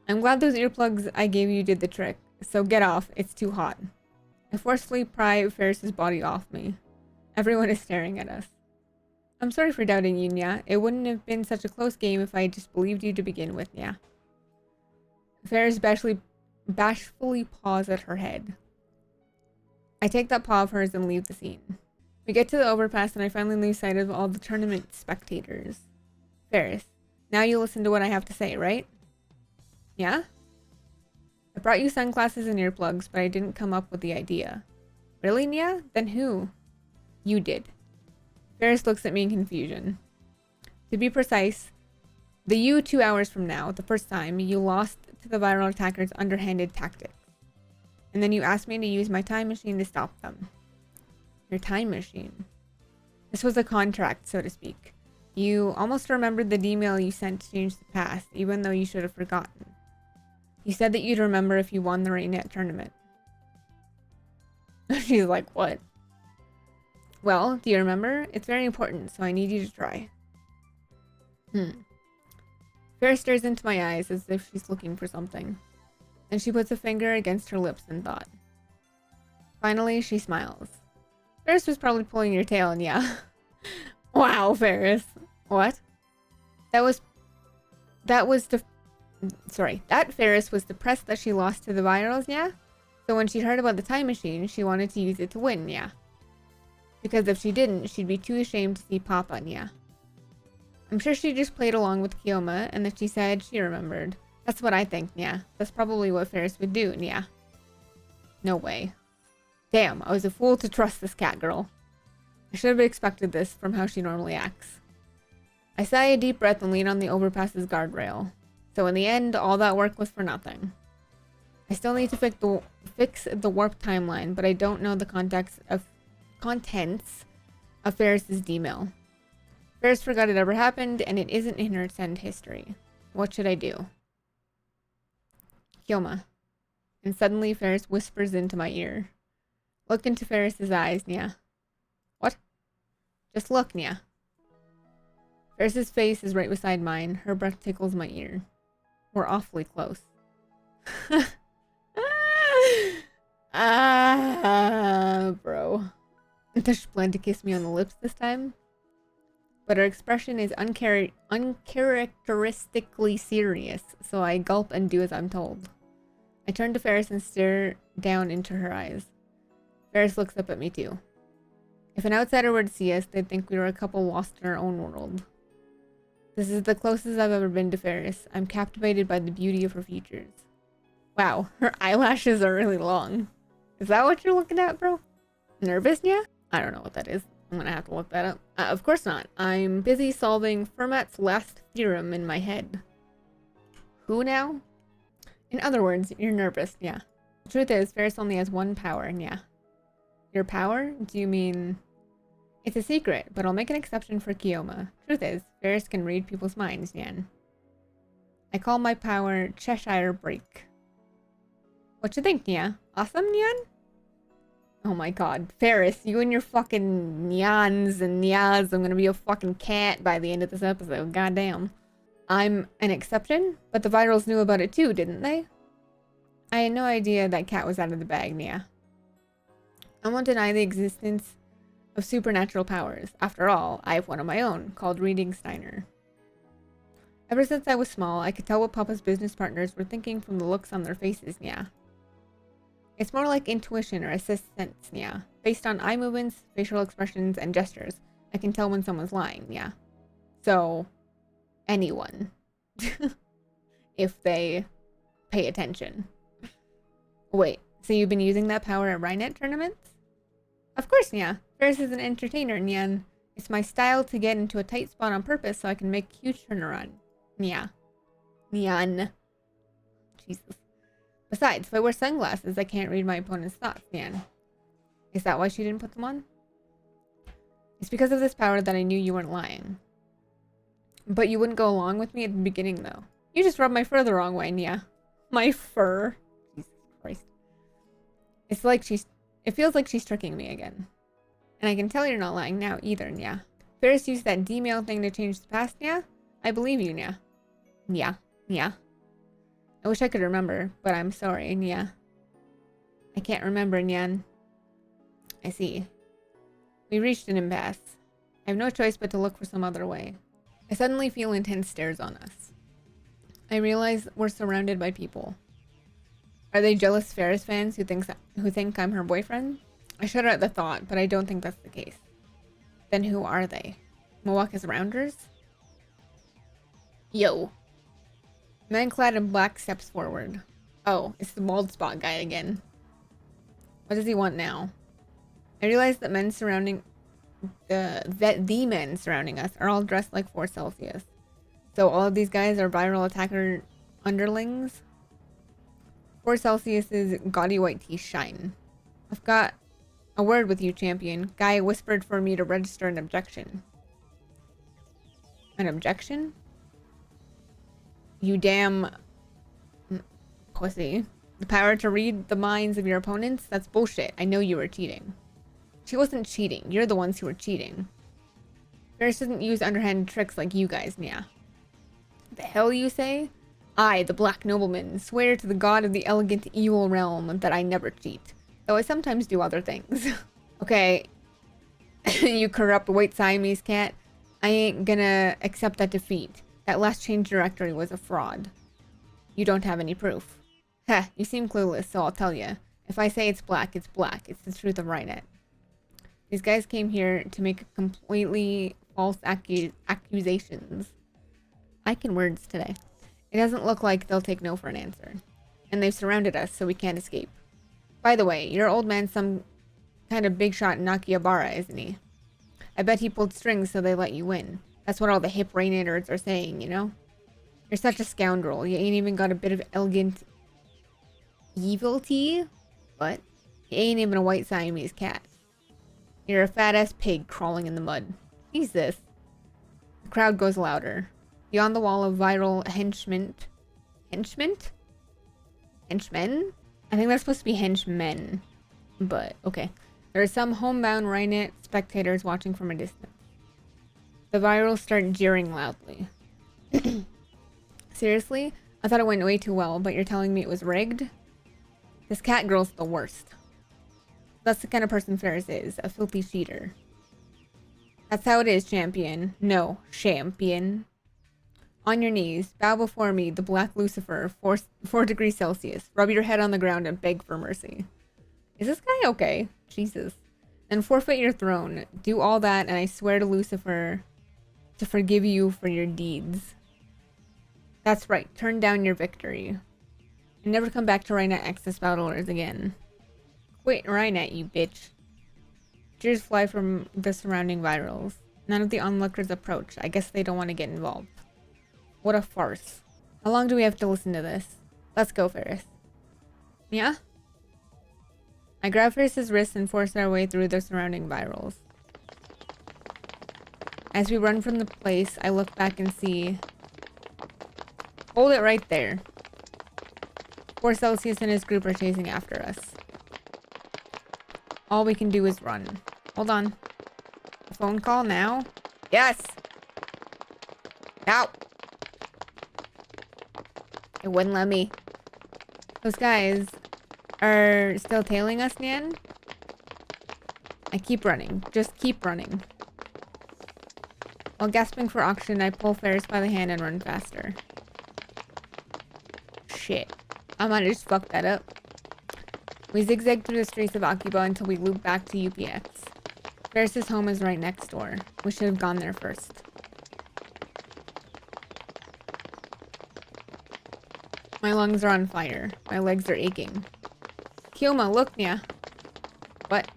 I'm glad those earplugs I gave you did the trick, so get off, it's too hot. I forcefully pry Faris's body off me. Everyone is staring at us. I'm sorry for doubting you, Nya. It wouldn't have been such a close game if I had just believed you to begin with, Nya. Faris bashfully paws at her head. I take that paw of hers and leave the scene. We get to the overpass and I finally lose sight of all the tournament spectators. Faris, now you listen to what I have to say, right? Yeah? I brought you sunglasses and earplugs, but I didn't come up with the idea. Really, Nya? Then who? You did. Faris looks at me in confusion. To be precise, the you 2 hours from now, the first time, you lost to the viral attackers' underhanded tactics. And then you asked me to use my time machine to stop them. Your time machine? This was a contract, so to speak. You almost remembered the email you sent to change the past, even though you should have forgotten. You said that you'd remember if you won the Rainette tournament. She's like, what? Well, do you remember? It's very important, so I need you to try. Faris stares into my eyes as if she's looking for something. Then she puts a finger against her lips in thought. Finally, she smiles. Faris was probably pulling your tail, and yeah. Wow, Faris. What? That Faris was depressed that she lost to the virals, yeah? So when she heard about the time machine, she wanted to use it to win, yeah? Because if she didn't, she'd be too ashamed to see Papa, Nya. I'm sure she just played along with Kioma, and that she said she remembered. That's what I think, Nya. That's probably what Faris would do, Nya. No way. Damn, I was a fool to trust this cat girl. I should have expected this from how she normally acts. I sigh a deep breath and lean on the overpass's guardrail. So in the end, all that work was for nothing. I still need to fix the warp timeline, but I don't know the contents of Faris's Dmail. Faris forgot it ever happened, and it isn't in her send history. What should I do? Kioma. And suddenly Faris whispers into my ear. Look into Faris's eyes, Nya. What? Just look, Nya. Faris's face is right beside mine. Her breath tickles my ear. We're awfully close. Bro. Does she plan to kiss me on the lips this time? But her expression is uncharacteristically serious, so I gulp and do as I'm told. I turn to Faris and stare down into her eyes. Faris looks up at me too. If an outsider were to see us, they'd think we were a couple lost in our own world. This is the closest I've ever been to Faris. I'm captivated by the beauty of her features. Wow, her eyelashes are really long. Is that what you're looking at, bro? Nervous, yeah? I don't know what that is. I'm gonna have to look that up. Of course not. I'm busy solving Fermat's last theorem in my head. Who now? In other words, you're nervous, yeah. The truth is, Faris only has one power, yeah. Your power? Do you mean... It's a secret, but I'll make an exception for Kioma. Truth is, Faris can read people's minds, Nyan. I call my power Cheshire Break. What you think, Nya? Awesome, Nyan? Oh my god. Faris, you and your fucking Nyans and Nyas. I'm gonna be a fucking cat by the end of this episode. Goddamn. I'm an exception, but the virals knew about it too, didn't they? I had no idea that cat was out of the bag, Nya. I won't deny the existence of supernatural powers. After all, I have one of my own, called Reading Steiner. Ever since I was small, I could tell what Papa's business partners were thinking from the looks on their faces, Nya. It's more like intuition or a sixth sense, Nya. Based on eye movements, facial expressions, and gestures, I can tell when someone's lying, Nya. So, anyone. if they pay attention. Wait, so you've been using that power at Rhinet tournaments? Of course, Nya. Faris is an entertainer, Nyan. It's my style to get into a tight spot on purpose so I can make a huge turnaround. Nya. Nyan. Jesus. Besides, if I wear sunglasses, I can't read my opponent's thoughts, Nyan. Is that why she didn't put them on? It's because of this power that I knew you weren't lying. But you wouldn't go along with me at the beginning, though. You just rubbed my fur the wrong way, Nya. My fur. Jesus Christ. It feels like she's tricking me again. And I can tell you're not lying now either, Nya. Faris used that Dmail thing to change the past, Nya? I believe you, Nya. Nya. I wish I could remember, but I'm sorry, Nya. I can't remember, Nyan. I see. We reached an impasse. I have no choice but to look for some other way. I suddenly feel intense stares on us. I realize we're surrounded by people. Are they jealous Faris fans who think I'm her boyfriend? I shudder at the thought, but I don't think that's the case. Then who are they? Moaka's rounders? Yo. Man clad in black steps forward. Oh, it's the bald spot guy again. What does he want now? I realize that men surrounding the men surrounding us are all dressed like 4 Celsius. So all of these guys are viral attacker underlings. 4 Celsius's gaudy white teeth shine. I've got a word with you, champion. Guy whispered for me to register an objection. An objection? You damn pussy. The power to read the minds of your opponents? That's bullshit. I know you were cheating. She wasn't cheating. You're the ones who were cheating. Faris doesn't use underhand tricks like you guys, Nya. The hell you say? I, the Black Nobleman, swear to the god of the elegant evil realm that I never cheat. Though I sometimes do other things. Okay. You corrupt white Siamese cat. I ain't gonna accept that defeat. That last change directory was a fraud. You don't have any proof. Heh, you seem clueless, so I'll tell you. If I say it's black, it's black. It's the truth of Rhinet. These guys came here to make completely false accusations. I can words today. It doesn't look like they'll take no for an answer. And they've surrounded us, so we can't escape. By the way, your old man's some kind of big shot Nakiabara, isn't he? I bet he pulled strings so they let you win. That's what all the hip Rhineters are saying, you know? You're such a scoundrel. You ain't even got a bit of elegant evil tea? What? You ain't even a white Siamese cat. You're a fat-ass pig crawling in the mud. Jesus. The crowd goes louder. Beyond the wall of viral henchmen? Henchmen? I think that's supposed to be henchmen. But, okay. There are some homebound Rhinet spectators watching from a distance. The virals start jeering loudly. Seriously? I thought it went way too well, but you're telling me it was rigged? This cat girl's the worst. That's the kind of person Faris is, a filthy cheater. That's how it is, champion. No, champion. On your knees, bow before me, the Black Lucifer, 4 degrees Celsius. Rub your head on the ground and beg for mercy. Is this guy okay? Jesus. Then forfeit your throne. Do all that, and I swear to Lucifer to forgive you for your deeds. That's right. Turn down your victory. And never come back to Rhinet Access Battlers again. Quit Rhinet, you bitch. Cheers fly from the surrounding virals. None of the onlookers approach. I guess they don't want to get involved. What a farce. How long do we have to listen to this? Let's go, Faris. Yeah? I grab Faris's wrist and force our way through the surrounding virals. As we run from the place, I look back and see... Hold it right there. 4 Celsius and his group are chasing after us. All we can do is run. Hold on. A phone call now? Yes! Now! It wouldn't let me. Those guys are still tailing us, Nyan? I keep running. Just keep running. While gasping for oxygen, I pull Faris by the hand and run faster. Shit. I might have just fucked that up. We zigzag through the streets of Akiba until we loop back to UPX. Faris's home is right next door. We should have gone there first. My lungs are on fire. My legs are aching. Kioma, look, Nya. What?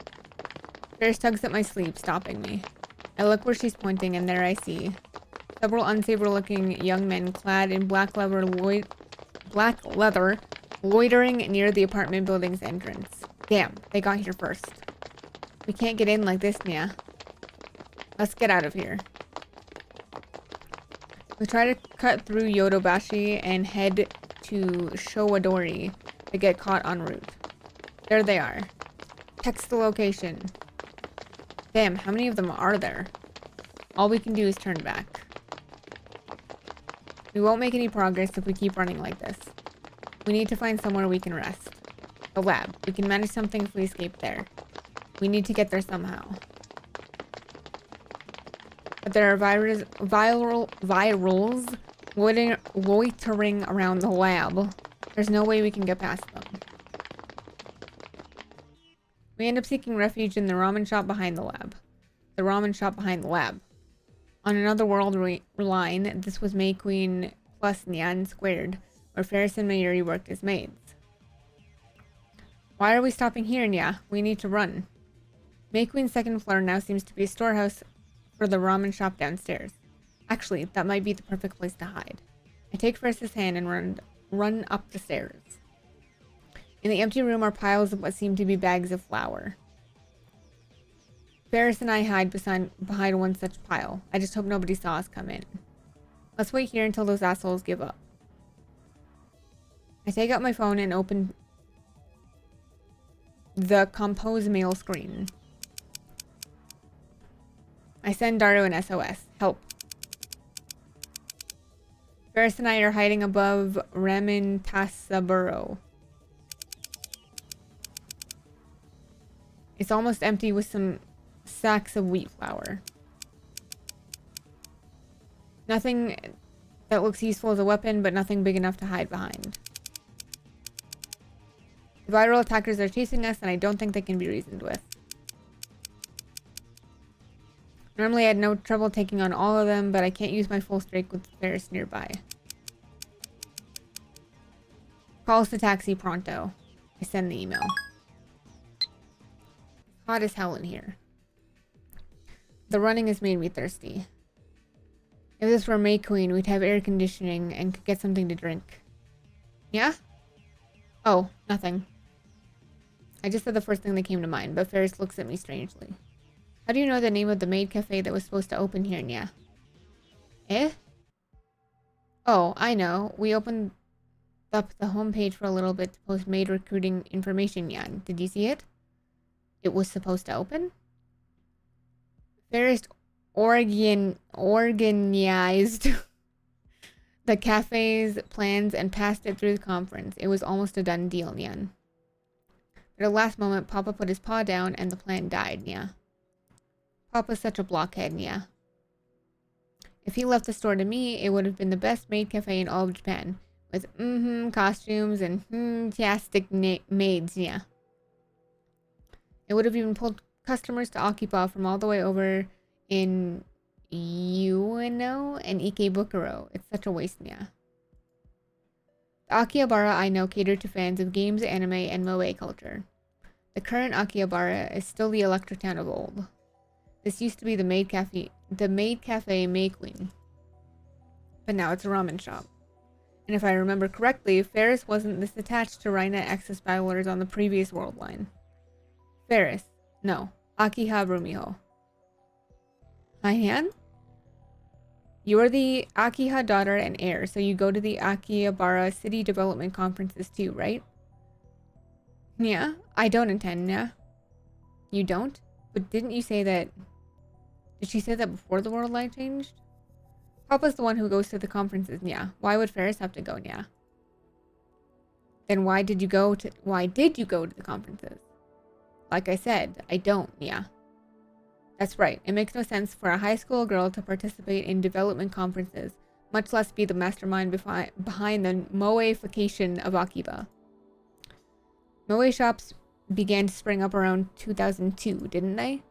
Faris tugs at my sleeve, stopping me. I look where she's pointing, and there I see several unsavory-looking young men clad in black leather loitering near the apartment building's entrance. Damn, they got here first. We can't get in like this, Nya. Let's get out of here. We try to cut through Yodobashi and head to Showadori to get caught en route. There they are. Text the location. Damn, how many of them are there? All we can do is turn back. We won't make any progress if we keep running like this. We need to find somewhere we can rest. The lab. We can manage something if we escape there. We need to get there somehow. But there are virals loitering around the lab. There's no way we can get past them. We end up seeking refuge in the ramen shop behind the lab. The ramen shop behind the lab. On another world line, this was May Queen plus Nyan squared, where Faris and Mayuri worked as maids. Why are we stopping here, Nya? We need to run. May Queen's second floor now seems to be a storehouse for the ramen shop downstairs. Actually, that might be the perfect place to hide. I take Faris's hand and run up the stairs. In the empty room are piles of what seem to be bags of flour. Faris and I hide behind one such pile. I just hope nobody saw us come in. Let's wait here until those assholes give up. I take out my phone and open the compose mail screen. I send Daru an SOS. Help. Faris and I are hiding above Ramen Tasaburo. It's almost empty with some sacks of wheat flour. Nothing that looks useful as a weapon, but nothing big enough to hide behind. The viral attackers are chasing us, and I don't think they can be reasoned with. Normally I had no trouble taking on all of them, but I can't use my full strength with Faris nearby. Calls the taxi pronto. I send the email. Hot as hell in here. The running has made me thirsty. If this were May Queen, we'd have air conditioning and could get something to drink. Yeah? Oh, nothing. I just said the first thing that came to mind, but Faris looks at me strangely. How do you know the name of the maid cafe that was supposed to open here, Nya? Eh? Oh, I know. We opened up the homepage for a little bit to post maid recruiting information, Nya. Did you see it? It was supposed to open? Faris organized the cafe's plans and passed it through the conference. It was almost a done deal, Nyan. But at the last moment, Papa put his paw down and the plan died, Nya. Papa's such a blockhead, Nya. If he left the store to me, it would have been the best maid cafe in all of Japan. With costumes and tastic maids, Nya. It would have even pulled customers to Akiba from all the way over in Ueno and Ikebukuro. It's such a waste, Nya. The Akihabara I know catered to fans of games, anime, and moe culture. The current Akihabara is still the Electro Town of old. This used to be the maid cafe May Queen. But now it's a ramen shop. And if I remember correctly, Faris wasn't this attached to Rainet Access battlers on the previous world line. Faris. No. Akiha Rumiho. Haihan? You are the Akiha daughter and heir, so you go to the Akihabara City Development Conferences too, right? Yeah, I don't intend, yeah. You don't? But didn't you say that... Did she say that before the world line changed? Papa's the one who goes to the conferences, yeah. Why would Faris have to go, yeah? Then why did you go to the conferences? Like I said, I don't, yeah. That's right. It makes no sense for a high school girl to participate in development conferences, much less be the mastermind behind the moeification of Akiba. Moe shops began to spring up around 2002, didn't they?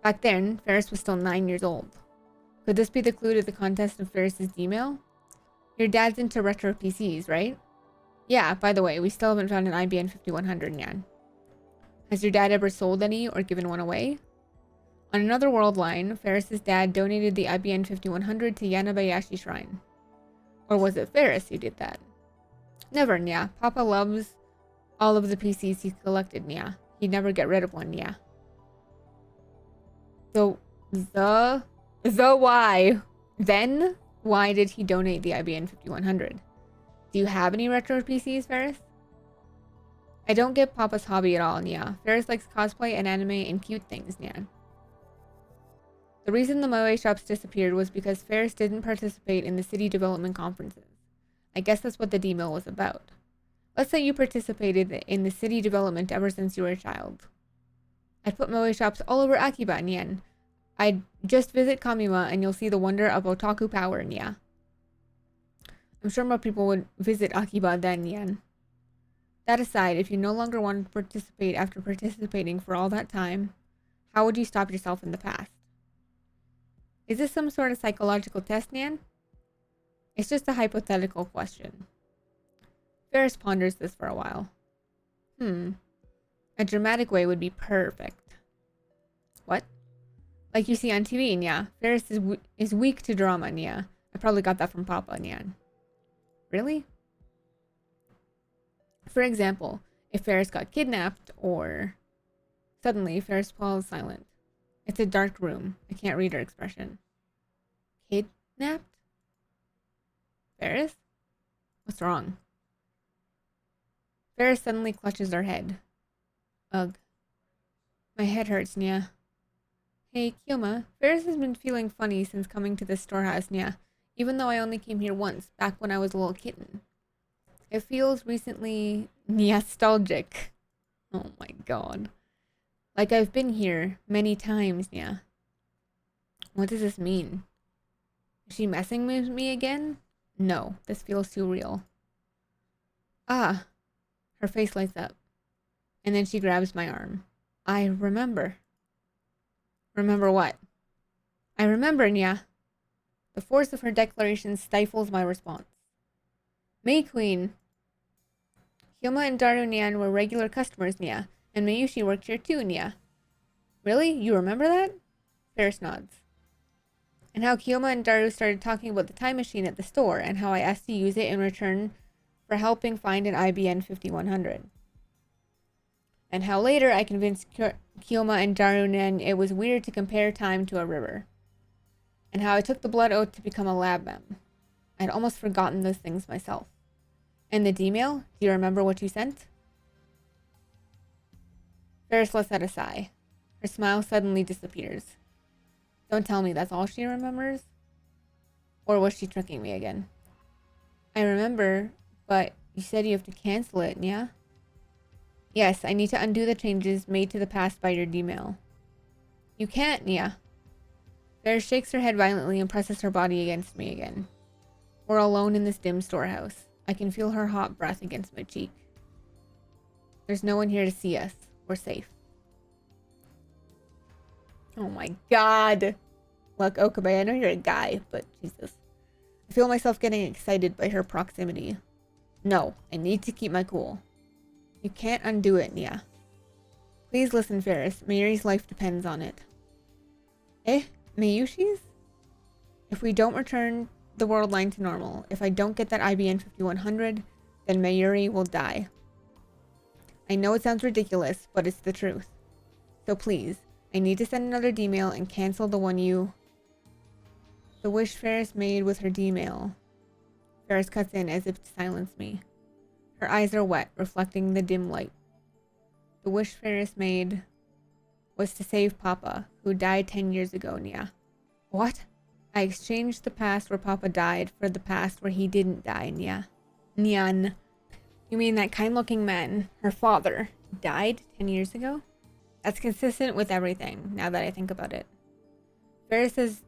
Back then, Faris was still 9 years old. Could this be the clue to the contest of Faris's Dmail? Your dad's into retro PCs, right? Yeah, by the way, we still haven't found an IBN 5100 yet. Has your dad ever sold any or given one away? On another world line, Faris's dad donated the IBN 5100 to Yanabayashi Shrine. Or was it Faris who did that? Never, Nya. Papa loves all of the PCs he collected, Nya. He'd never get rid of one, Nya. So, why? Then, why did he donate the IBN 5100? Do you have any retro PCs, Faris? I don't get Papa's hobby at all, Nya. Faris likes cosplay and anime and cute things, Nya. The reason the Moe shops disappeared was because Faris didn't participate in the city development conferences. I guess that's what the Dmail was about. Let's say you participated in the city development ever since you were a child. I'd put Moe shops all over Akiba, Nyan. I'd just visit Kamima and you'll see the wonder of otaku power, Nya. I'm sure more people would visit Akiba than Nyan. That aside, if you no longer want to participate after participating for all that time, how would you stop yourself in the past? Is this some sort of psychological test, Nyan? It's just a hypothetical question. Faris ponders this for a while. A dramatic way would be perfect. What? Like you see on TV, Nya. Faris is weak to drama, Nya. I probably got that from Papa, Nyan. Really? For example, if Faris got kidnapped, or... Suddenly, Faris falls silent. It's a dark room. I can't read her expression. Kidnapped? Faris? What's wrong? Faris suddenly clutches her head. Ugh. My head hurts, Nya. Hey, Kyoma. Faris has been feeling funny since coming to this storehouse, Nya. Even though I only came here once, back when I was a little kitten. It feels recently nostalgic. Oh my god. Like I've been here many times, Nya. What does this mean? Is she messing with me again? No, this feels too real. Ah. Her face lights up. And then she grabs my arm. I remember. Remember what? I remember, Nya. The force of her declaration stifles my response. May Queen. Hyoma and Daru Nyan were regular customers, Nya. And Mayushi worked here too, Nya. Really? You remember that? Faris nods. And how Kyoma and Daru started talking about the time machine at the store, and how I asked to use it in return for helping find an IBN 5100. And how later I convinced Kyoma and Daru Nyan it was weird to compare time to a river. And how I took the blood oath to become a lab mem. I'd almost forgotten those things myself. And the Dmail? Do you remember what you sent? Faris lets out a sigh. Her smile suddenly disappears. Don't tell me that's all she remembers? Or was she tricking me again? I remember, but you said you have to cancel it, Nya? Yes, I need to undo the changes made to the past by your Dmail. You can't, Nya. Faris shakes her head violently and presses her body against me again. We're alone in this dim storehouse. I can feel her hot breath against my cheek. There's no one here to see us. We're safe. Oh my god. Look, Okabe, I know you're a guy, but Jesus. I feel myself getting excited by her proximity. No, I need to keep my cool. You can't undo it, Nya. Please listen, Faris. Mayuri's life depends on it. Eh? Mayushi's? If we don't return the world line to normal, if I don't get that IBN 5100, then Mayuri will die. I know it sounds ridiculous, but it's the truth. So please, I need to send another Dmail and cancel the one you... The wish Faris made with her Dmail. Faris cuts in as if to silence me. Her eyes are wet, reflecting the dim light. The wish Faris made was to save Papa, who died 10 years ago, Nya. What? I exchanged the past where Papa died for the past where he didn't die, Nya. Nyan. You mean that kind-looking man, her father, died 10 years ago? That's consistent with everything, now that I think about it. Faris has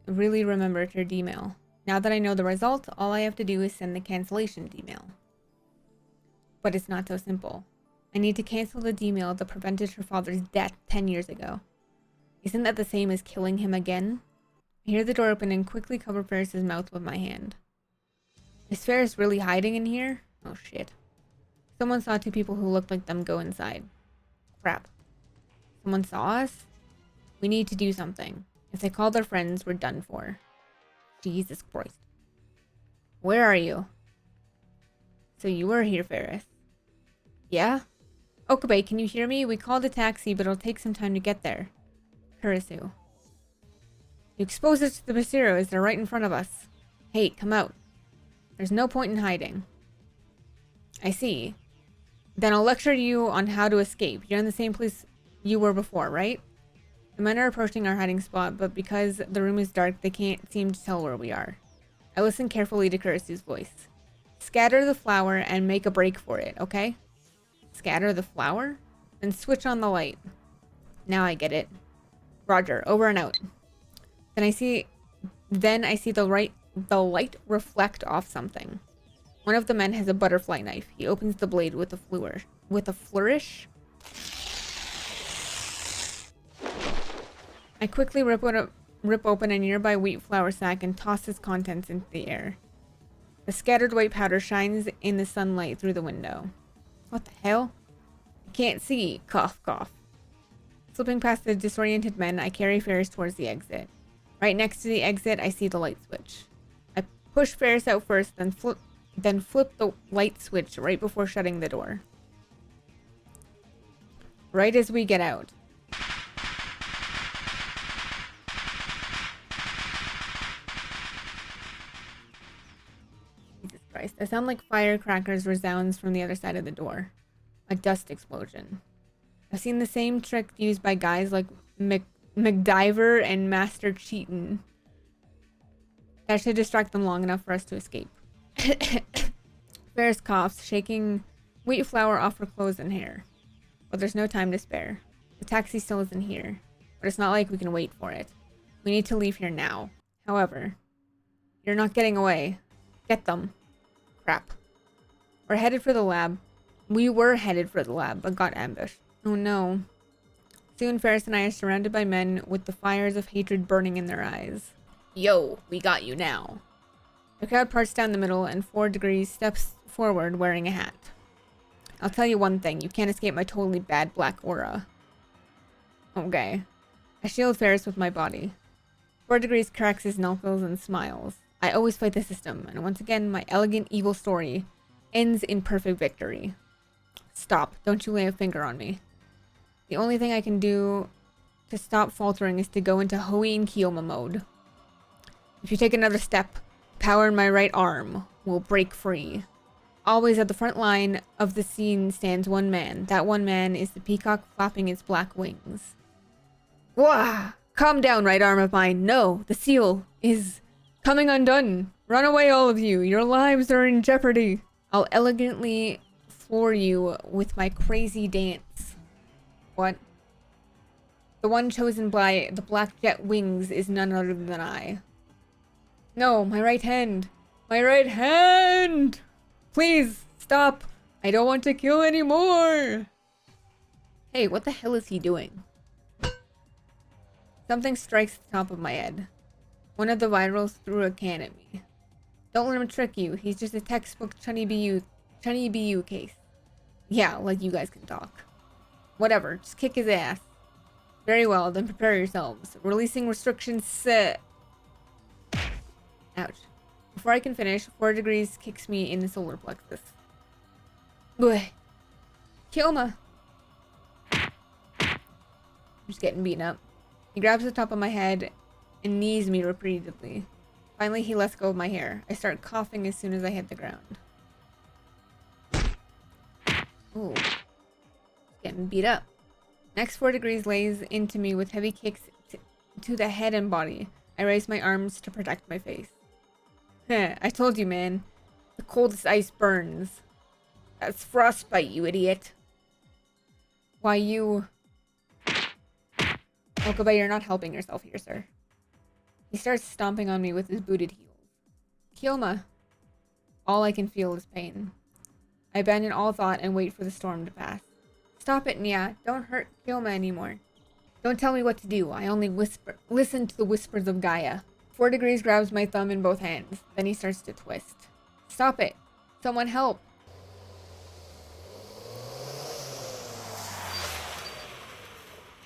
really remembered her Dmail. Now that I know the result, all I have to do is send the cancellation Dmail. But it's not so simple. I need to cancel the Dmail that prevented her father's death 10 years ago. Isn't that the same as killing him again? I hear the door open and quickly cover Faris's mouth with my hand. Is Faris really hiding in here? Oh shit. Someone saw two people who looked like them go inside. Crap. Someone saw us? We need to do something. If they call their friends, we're done for. Jesus Christ. Where are you? So you were here, Faris. Yeah? Okabe, can you hear me? We called a taxi, but it'll take some time to get there. Kurisu. You exposed us to the Basiros. They're right in front of us. Hey, come out. There's no point in hiding. I see. Then I'll lecture you on how to escape. You're in the same place you were before, right? The men are approaching our hiding spot, but because the room is dark, they can't seem to tell where we are. I listen carefully to Kurisu's voice. Scatter the flower and make a break for it, okay? Scatter the flower? Then switch on the light. Now I get it. Roger, over and out. Then I see the light reflect off something. One of the men has a butterfly knife. He opens the blade with a flourish. I quickly rip open a nearby wheat flour sack and toss its contents into the air. The scattered white powder shines in the sunlight through the window. What the hell? I can't see. Cough, cough. Slipping past the disoriented men, I carry Faris towards the exit. Right next to the exit, I see the light switch. I push Faris out first, then flip the light switch right before shutting the door. Right as we get out. Jesus Christ. A sound like firecrackers resounds from the other side of the door. A dust explosion. I've seen the same trick used by guys like McDiver and Master Cheatin'. That should distract them long enough for us to escape. Faris coughs, shaking wheat flour off her clothes and hair. But there's no time to spare. The taxi still isn't here, but it's not like we can wait for it. We need to leave here now. However, you're not getting away. Get them. Crap. We're headed for the lab. We were headed for the lab, but got ambushed. Oh no. Soon Faris and I are surrounded by men with the fires of hatred burning in their eyes. Yo, we got you now. The crowd parts down the middle and 4 Degrees steps forward wearing a hat. I'll tell you one thing, you can't escape my totally bad black aura. Okay. I shield Faris with my body. 4 Degrees cracks his knuckles and smiles. I always fight the system, and once again my elegant evil story ends in perfect victory. Stop, don't you lay a finger on me. The only thing I can do to stop faltering is to go into Hoin Kyoma mode. If you take another step, power in my right arm will break free. Always at the front line of the scene stands one man. That one man is the peacock flapping its black wings. Wah! Calm down, right arm of mine. No, the seal is coming undone. Run away, all of you. Your lives are in jeopardy. I'll elegantly floor you with my crazy dance. What? The one chosen by the black jet wings is none other than I. No, my right hand. My right hand! Please, stop. I don't want to kill anymore. Hey, what the hell is he doing? Something strikes the top of my head. One of the virals threw a can at me. Don't let him trick you. He's just a textbook Chunny BU case. Yeah, like you guys can talk. Whatever, just kick his ass. Very well, then prepare yourselves. Releasing restrictions. Ouch. Before I can finish, 4 Degrees kicks me in the solar plexus. Boy. Kyoma. I'm just getting beaten up. He grabs the top of my head and knees me repeatedly. Finally, he lets go of my hair. I start coughing as soon as I hit the ground. Ooh. Getting beat up. Next, 4 Degrees lays into me with heavy kicks to the head and body. I raise my arms to protect my face. I told you, man. The coldest ice burns. That's frostbite, you idiot. Why, you... Okabe, you're not helping yourself here, sir. He starts stomping on me with his booted heels. Kyoma. All I can feel is pain. I abandon all thought and wait for the storm to pass. Stop it, Nya. Don't hurt Kyoma anymore. Don't tell me what to do. I only whisper. Listen to the whispers of Gaia. 4 Degrees grabs my thumb in both hands. Then he starts to twist. Stop it. Someone help.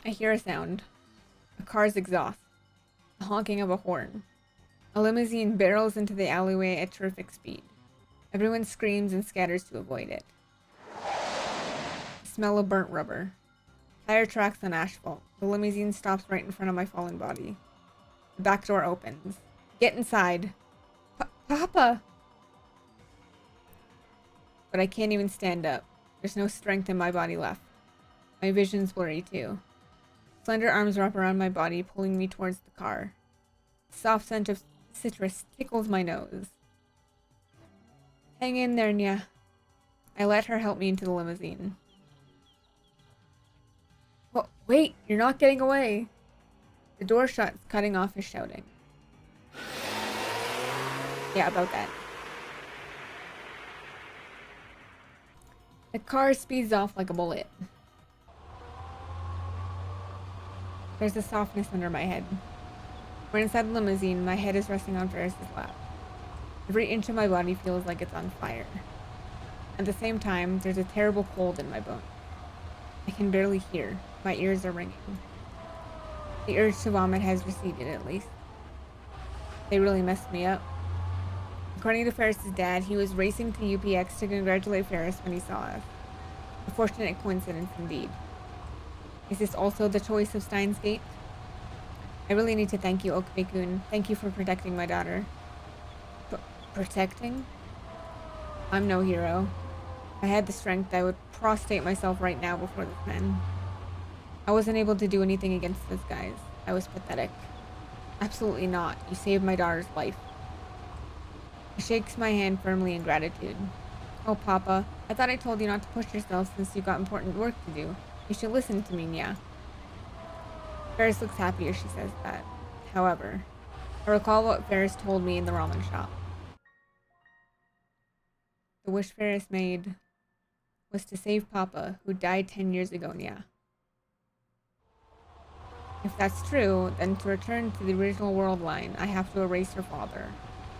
I hear a sound. A car's exhaust. The honking of a horn. A limousine barrels into the alleyway at terrific speed. Everyone screams and scatters to avoid it. The smell of burnt rubber. Tire tracks on asphalt. The limousine stops right in front of my fallen body. The back door opens. Get inside. Papa! But I can't even stand up. There's no strength in my body left. My vision's blurry too. Slender arms wrap around my body, pulling me towards the car. The soft scent of citrus tickles my nose. Hang in there, Nya. I let her help me into the limousine. Well, wait, you're not getting away. The door shuts, cutting off his shouting. Yeah, about that. The car speeds off like a bullet. There's a softness under my head. We're inside the limousine, my head is resting on Faris's lap. Every inch of my body feels like it's on fire. At the same time, there's a terrible cold in my bones. I can barely hear. My ears are ringing. The urge to vomit has receded, at least. They really messed me up. According to Faris's dad, he was racing to UPX to congratulate Faris when he saw us. A fortunate coincidence indeed. Is this also the choice of Steinsgate? I really need to thank you, Okbe-kun. Thank you for protecting my daughter. Protecting? I'm no hero. If I had the strength, I would prostrate myself right now before this man. I wasn't able to do anything against those guys. I was pathetic. Absolutely not. You saved my daughter's life. He shakes my hand firmly in gratitude. Oh, Papa, I thought I told you not to push yourself since you got important work to do. You should listen to me, Nya. Faris looks happy as she says that. However, I recall what Faris told me in the ramen shop. The wish Faris made was to save Papa, who died 10 years ago, Nya. If that's true, then to return to the original world line, I have to erase her father.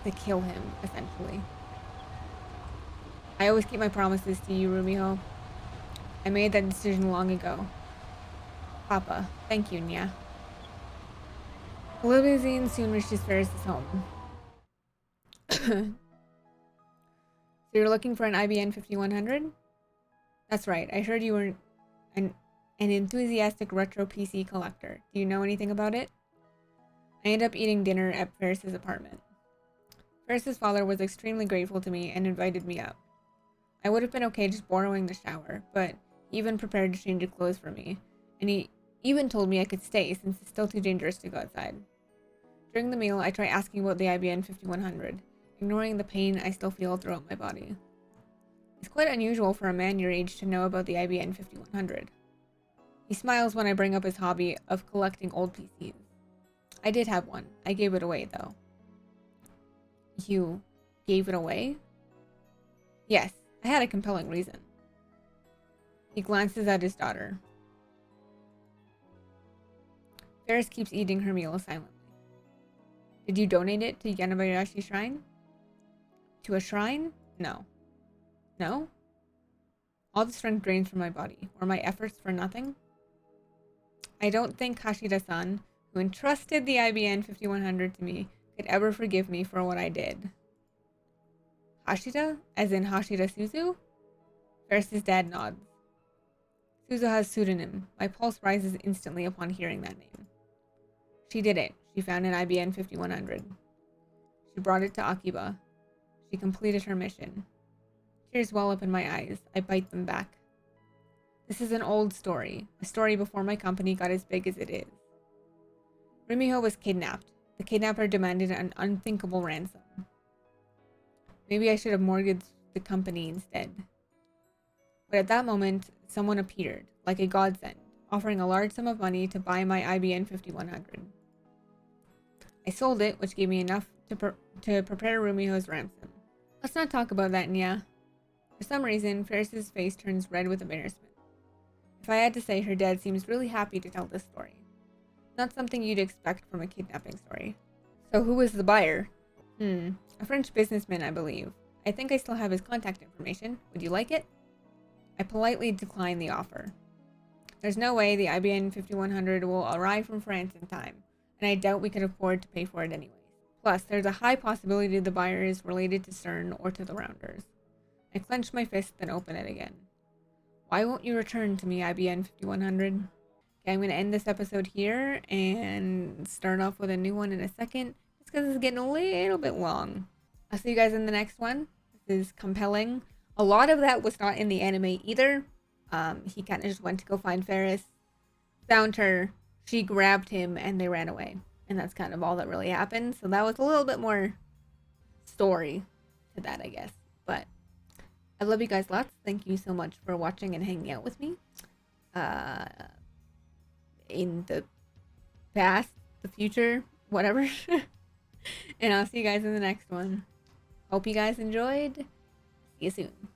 To kill him, essentially. I always keep my promises to you, Rumiho. I made that decision long ago. Papa, thank you, Nya. The limousine soon reaches Faris's home. So you're looking for an IBN 5100? That's right, I heard you were an enthusiastic retro PC collector. Do you know anything about it? I end up eating dinner at Faris's apartment. Faris's father was extremely grateful to me and invited me up. I would have been okay just borrowing the shower, but he even prepared to change of clothes for me, and he even told me I could stay since it's still too dangerous to go outside. During the meal, I try asking about the IBN 5100, ignoring the pain I still feel throughout my body. It's quite unusual for a man your age to know about the IBN 5100. He smiles when I bring up his hobby of collecting old PCs. I did have one. I gave it away, though. You gave it away? Yes, I had a compelling reason. He glances at his daughter. Faris keeps eating her meal silently. Did you donate it to Yanabayashi Shrine? To a shrine? No. No? All the strength drains from my body. Were my efforts for nothing? I don't think Hashida-san, who entrusted the IBN 5100 to me, could ever forgive me for what I did. Hashida? As in Hashida Suzu? Faris's dad nods. Suzu has pseudonym. My pulse rises instantly upon hearing that name. She did it. She found an IBN 5100. She brought it to Akiba. She completed her mission. Tears well up in my eyes. I bite them back. This is an old story. A story before my company got as big as it is. Rumiho was kidnapped. The kidnapper demanded an unthinkable ransom. Maybe I should have mortgaged the company instead. But at that moment, someone appeared, like a godsend, offering a large sum of money to buy my IBN 5100. I sold it, which gave me enough to prepare Rumiho's ransom. Let's not talk about that, Nya. For some reason, Faris's face turns red with embarrassment. If I had to say, her dad seems really happy to tell this story. Not something you'd expect from a kidnapping story. So who was the buyer? A French businessman, I believe. I think I still have his contact information. Would you like it? I politely decline the offer. There's no way the IBN 5100 will arrive from France in time, and I doubt we can afford to pay for it anyways. Plus, there's a high possibility the buyer is related to Stern or to the Rounders. I clench my fist, then open it again. Why won't you return to me, IBN 5100? Okay, I'm going to end this episode here and start off with a new one in a second, just because it's getting a little bit long. I'll see you guys in the next one. This is compelling. A lot of that was not in the anime either. He kind of just went to go find Faris, found her, she grabbed him, and they ran away. And that's kind of all that really happened. So that was a little bit more story to that, I guess. But I love you guys lots. Thank you so much for watching and hanging out with me. In the past, the future, whatever. And I'll see you guys in the next one. Hope you guys enjoyed. See you soon.